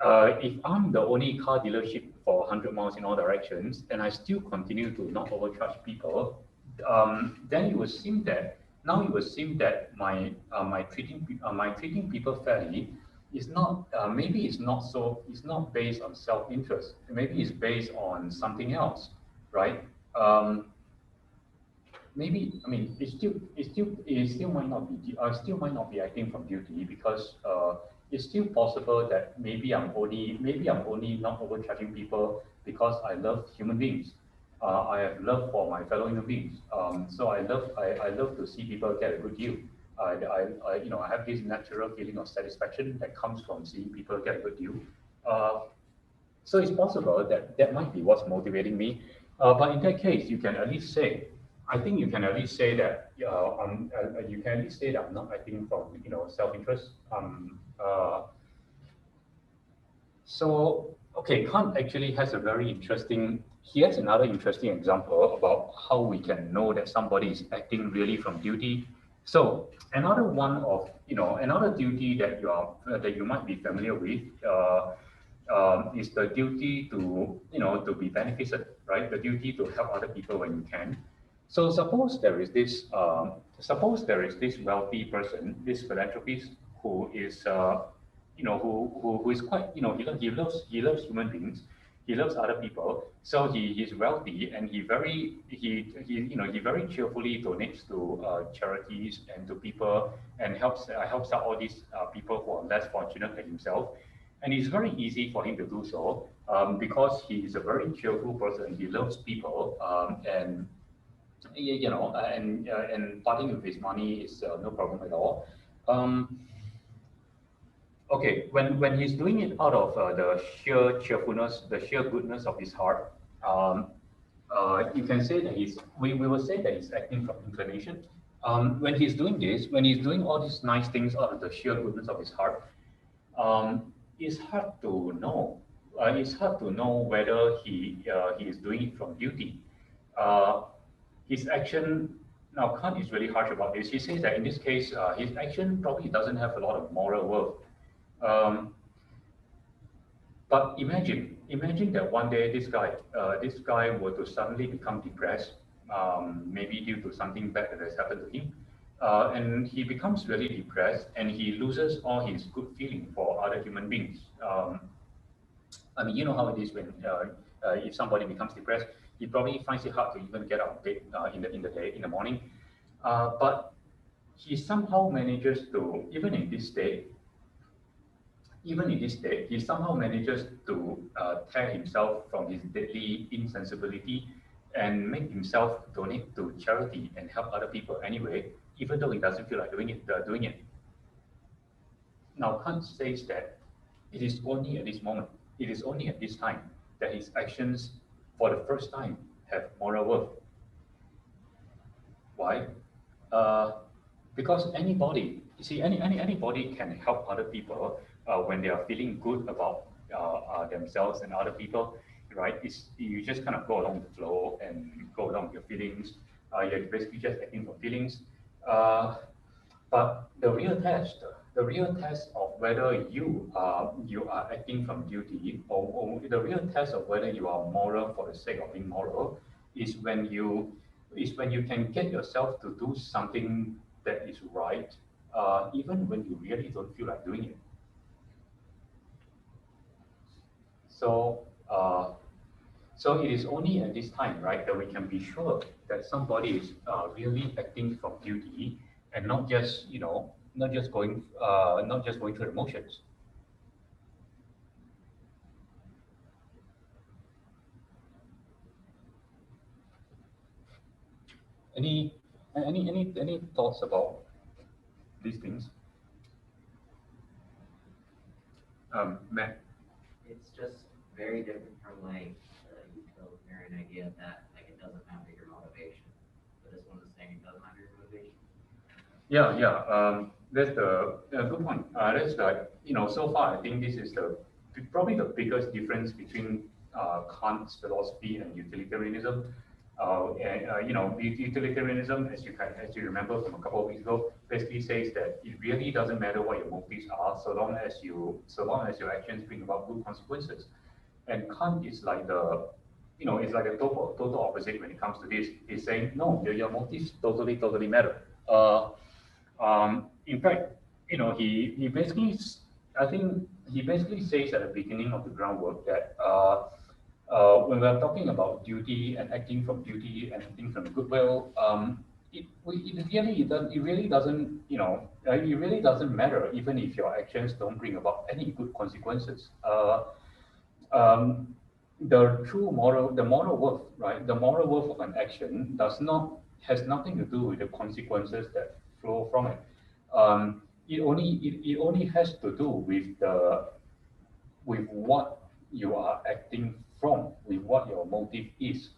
A: If I'm the only car dealership for 100 miles in all directions, and I still continue to not overcharge people, then it would seem that my treating people fairly is not it's not based on self-interest. Maybe it's based on something else, right? Maybe, I mean, it still might not be acting from duty, because it's still possible that maybe I'm only not overcharging people because I love human beings. I have love for my fellow human beings. So I love to see people get a good deal. I have this natural feeling of satisfaction that comes from seeing people get a good deal. So it's possible that that might be what's motivating me. But in that case, you can at least say, I think you can at least say that I'm not acting from self-interest. So okay, Kant actually has another interesting example about how we can know that somebody is acting really from duty. So another duty that you might be familiar with is the duty to be beneficent, right? The duty to help other people when you can. So suppose there is this wealthy person, this philanthropist, who is who is quite he loves human beings, he loves other people. So he is wealthy, and he very cheerfully donates to charities and to people, and helps out all these people who are less fortunate than himself. And it's very easy for him to do so because he is a very cheerful person. He loves people, and parting with his money is no problem at all. Okay, when he's doing it out of the sheer cheerfulness, the sheer goodness of his heart, you can say that we will say that he's acting from inclination. When he's doing all these nice things out of the sheer goodness of his heart, it's hard to know. It's hard to know whether he is doing it from duty. His action, now Kant is really harsh about this. He says that in this case, his action probably doesn't have a lot of moral worth. But imagine that one day this guy were to suddenly become depressed, maybe due to something bad that has happened to him, and he becomes really depressed, and he loses all his good feeling for other human beings. I mean, you know how it is when if somebody becomes depressed, he probably finds it hard to even get out of bed in the morning. But he somehow manages to, even in this state, even in this state, he somehow manages to tear himself from his deadly insensibility and make himself donate to charity and help other people anyway, even though he doesn't feel like doing it. Now, Kant says that it is only at this moment, it is only at this time that his actions, for the first time, have moral worth. Why? Because anybody, you see, anybody can help other people when they are feeling good about themselves and other people, right? You just kind of go along with the flow and go along with your feelings. You're basically just acting for feelings. But the real test of whether you are acting from duty, or the real test of whether you are moral for the sake of being moral, is when you can get yourself to do something that is right, even when you really don't feel like doing it. So it is only at this time, right, that we can be sure that somebody is really acting from duty and not just going through the motions. Any thoughts about these things? Matt?
D: It's just very different from like the utilitarian idea that like it doesn't matter your motivation. But this one is saying it does matter your motivation.
A: Yeah. That's the good point. That's like, so far I think this is probably the biggest difference between Kant's philosophy and utilitarianism. Utilitarianism, as you remember from a couple of weeks ago, basically says that it really doesn't matter what your motives are, so long as your actions bring about good consequences. And Kant is like it's like a total opposite when it comes to this. He's saying no, your motives totally matter. In fact, he basically, I think he basically says at the beginning of the groundwork that when we're talking about duty and acting from duty and acting from goodwill, it really doesn't matter even if your actions don't bring about any good consequences. The moral worth, right? The moral worth of an action has nothing to do with the consequences that flow from it. It only has to do with what you are acting from, with what your motive is.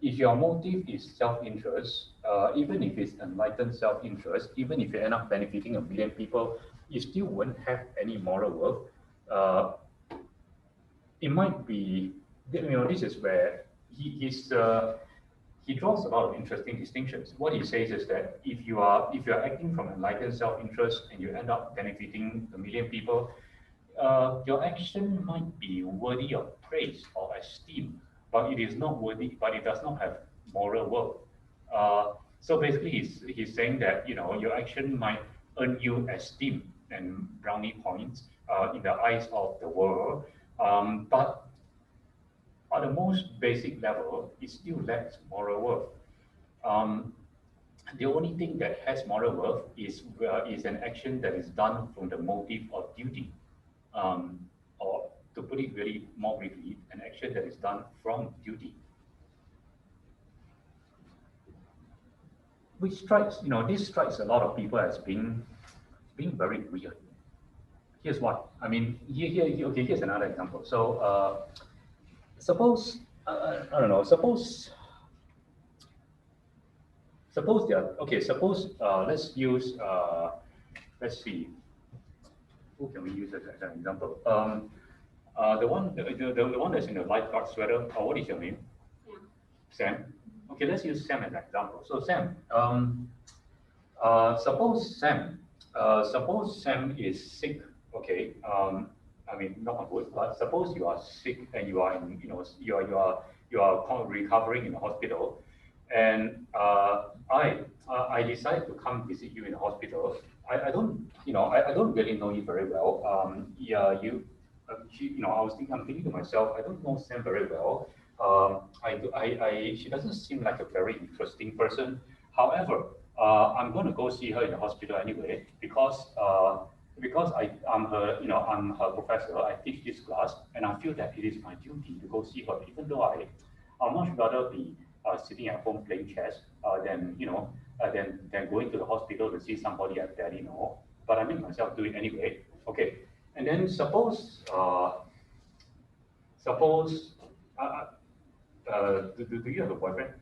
A: If your motive is self-interest, even if it's enlightened self-interest, even if you end up benefiting 1 million people, you still won't have any moral worth. It might be, this is where he draws a lot of interesting distinctions. What he says is that if you are acting from enlightened self-interest and you end up benefiting 1 million people, your action might be worthy of praise or esteem, but it is not worthy, but it does not have moral worth. So basically, he's saying that your action might earn you esteem and brownie points in the eyes of the world, but at the most basic level, it still lacks moral worth. The only thing that has moral worth is an action that is done from the motive of duty. Or to put it really more briefly, an action that is done from duty. Which this strikes a lot of people as being very weird. Here's what, here's another example. So, suppose, I don't know, suppose let's use, let's see, who can we use as an example? The one that's in the lifeguard sweater, what is your name? Sam. Okay, let's use Sam as an example. So Sam, suppose Sam is sick. Okay, not on wood, but suppose you are sick and you are in, you are recovering in the hospital, and I decide to come visit you in the hospital. I don't really know you very well. I'm thinking to myself, I don't know Sam very well. She doesn't seem like a very interesting person. However, I'm going to go see her in the hospital anyway because because I'm her professor, I teach this class, and I feel that it is my duty to go see her, even though I'd much rather be sitting at home playing chess than going to the hospital to see somebody I barely know. But I make myself do it anyway. Okay, and then suppose do you have a boyfriend?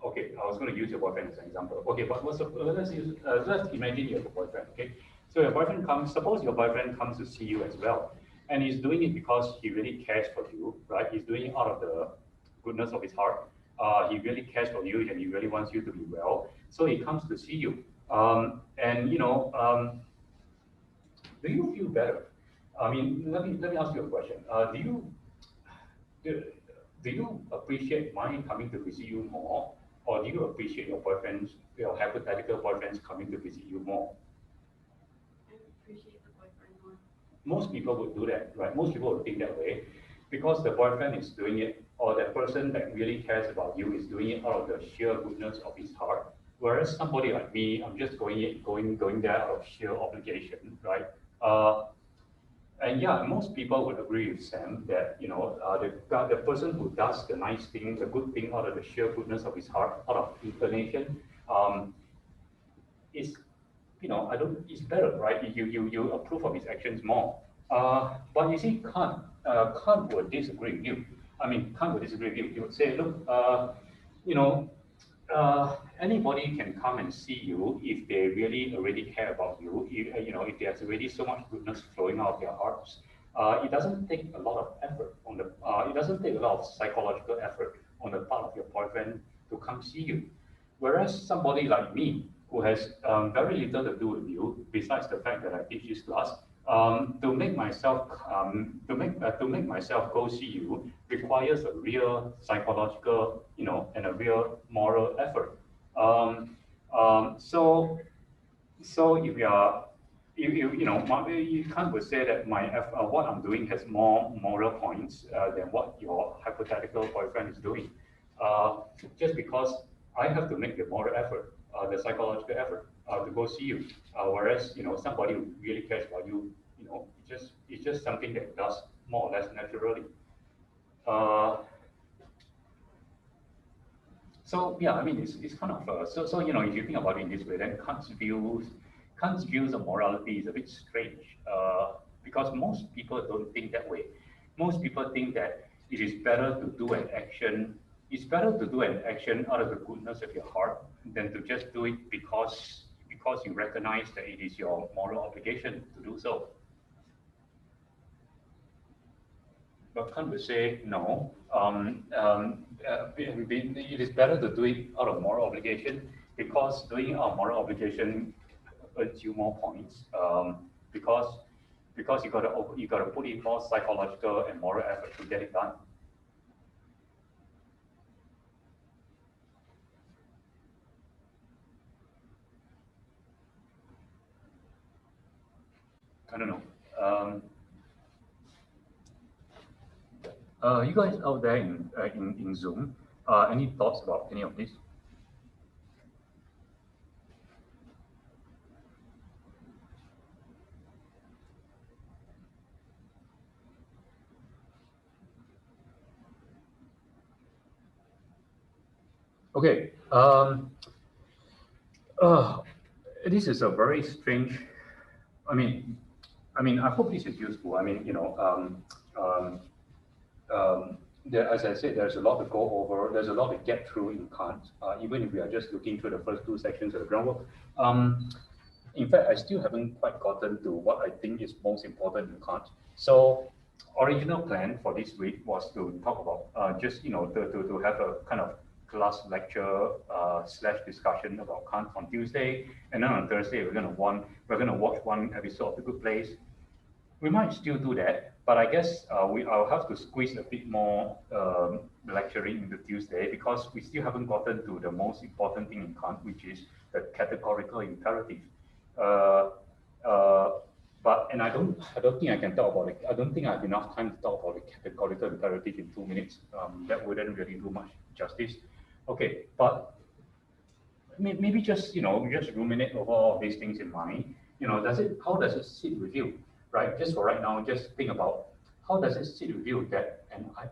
A: Okay, I was going to use your boyfriend as an example. Okay, but let's imagine you have a boyfriend. Okay, so your boyfriend comes. Suppose your boyfriend comes to see you as well, and he's doing it because he really cares for you, right? He's doing it out of the goodness of his heart. He really cares for you, and he really wants you to be well. So he comes to see you, and do you feel better? I mean, let me ask you a question. Do, do you appreciate mine coming to visit you more, or do you appreciate your hypothetical boyfriends coming to visit you more?
F: I appreciate the boyfriend more.
A: Most people would do that, right? Most people would think that way because the boyfriend is doing it, or the person that really cares about you is doing it out of the sheer goodness of his heart. Whereas somebody like me, I'm just going there out of sheer obligation, right? And yeah, most people would agree with Sam that the person who does the nice thing, the good thing out of the sheer goodness of his heart, out of inclination, is it's better, right? You approve of his actions more. But you see, Kant would disagree with you. I mean, Kant would disagree with you. He would say, look, you know, anybody can come and see you if they really already care about you. If there's already so much goodness flowing out of their hearts. It doesn't take a lot of effort it doesn't take a lot of psychological effort on the part of your boyfriend to come see you. Whereas somebody like me, who has very little to do with you, besides the fact that I teach this class, to make myself go see you requires a real psychological, and a real moral effort. So if you are, you can't say that what I'm doing has more moral points than what your hypothetical boyfriend is doing, just because I have to make the moral effort, the psychological effort to go see you, whereas somebody who really cares about you, it's just something that does more or less naturally. So yeah, I mean it's kind of so if you think about it in this way, then Kant's views of morality is a bit strange because most people don't think that way. Most people think that it is better to do an action. It's better to do an action out of the goodness of your heart than to just do it because you recognize that it is your moral obligation to do so. But Kant would say no. It is better to do it out of moral obligation because doing it out of moral obligation earns you more points. Because you gotta put in more psychological and moral effort to get it done. I don't know. You guys out there in Zoom, any thoughts about any of this? Okay. This is a very strange. I mean, I hope this is useful. I mean, as I said, there's a lot to go over. There's a lot to get through in Kant, even if we are just looking through the first two sections of the groundwork. In fact, I still haven't quite gotten to what I think is most important in Kant. So, original plan for this week was to talk about just to have a kind of class lecture / discussion about Kant on Tuesday, and then on Thursday we're gonna watch one episode of The Good Place. We might still do that, but I guess I'll have to squeeze a bit more lecturing into Tuesday because we still haven't gotten to the most important thing in Kant, which is the categorical imperative. And I don't think I can talk about it. I don't think I have enough time to talk about the categorical imperative in 2 minutes. That wouldn't really do much justice. Okay, but maybe just just ruminate over all of these things in mind. how does it sit with you, right? Just for right now, just think about how does it sit with you that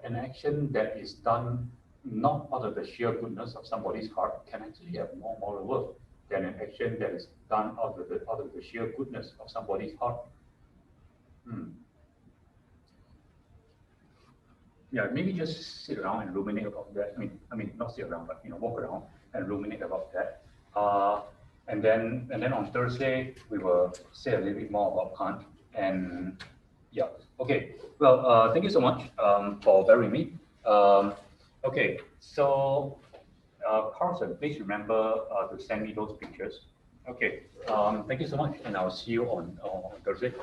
A: an action that is done not out of the sheer goodness of somebody's heart can actually have more moral worth than an action that is done out of the sheer goodness of somebody's heart. Yeah, maybe just sit around and ruminate about that. I mean, not sit around, but walk around and ruminate about that. And then on Thursday we will say a little bit more about Kant. And yeah, okay. Well, thank you so much for bearing me. Okay, so Carlson, please remember to send me those pictures. Okay. Thank you so much, and I'll see you on Thursday.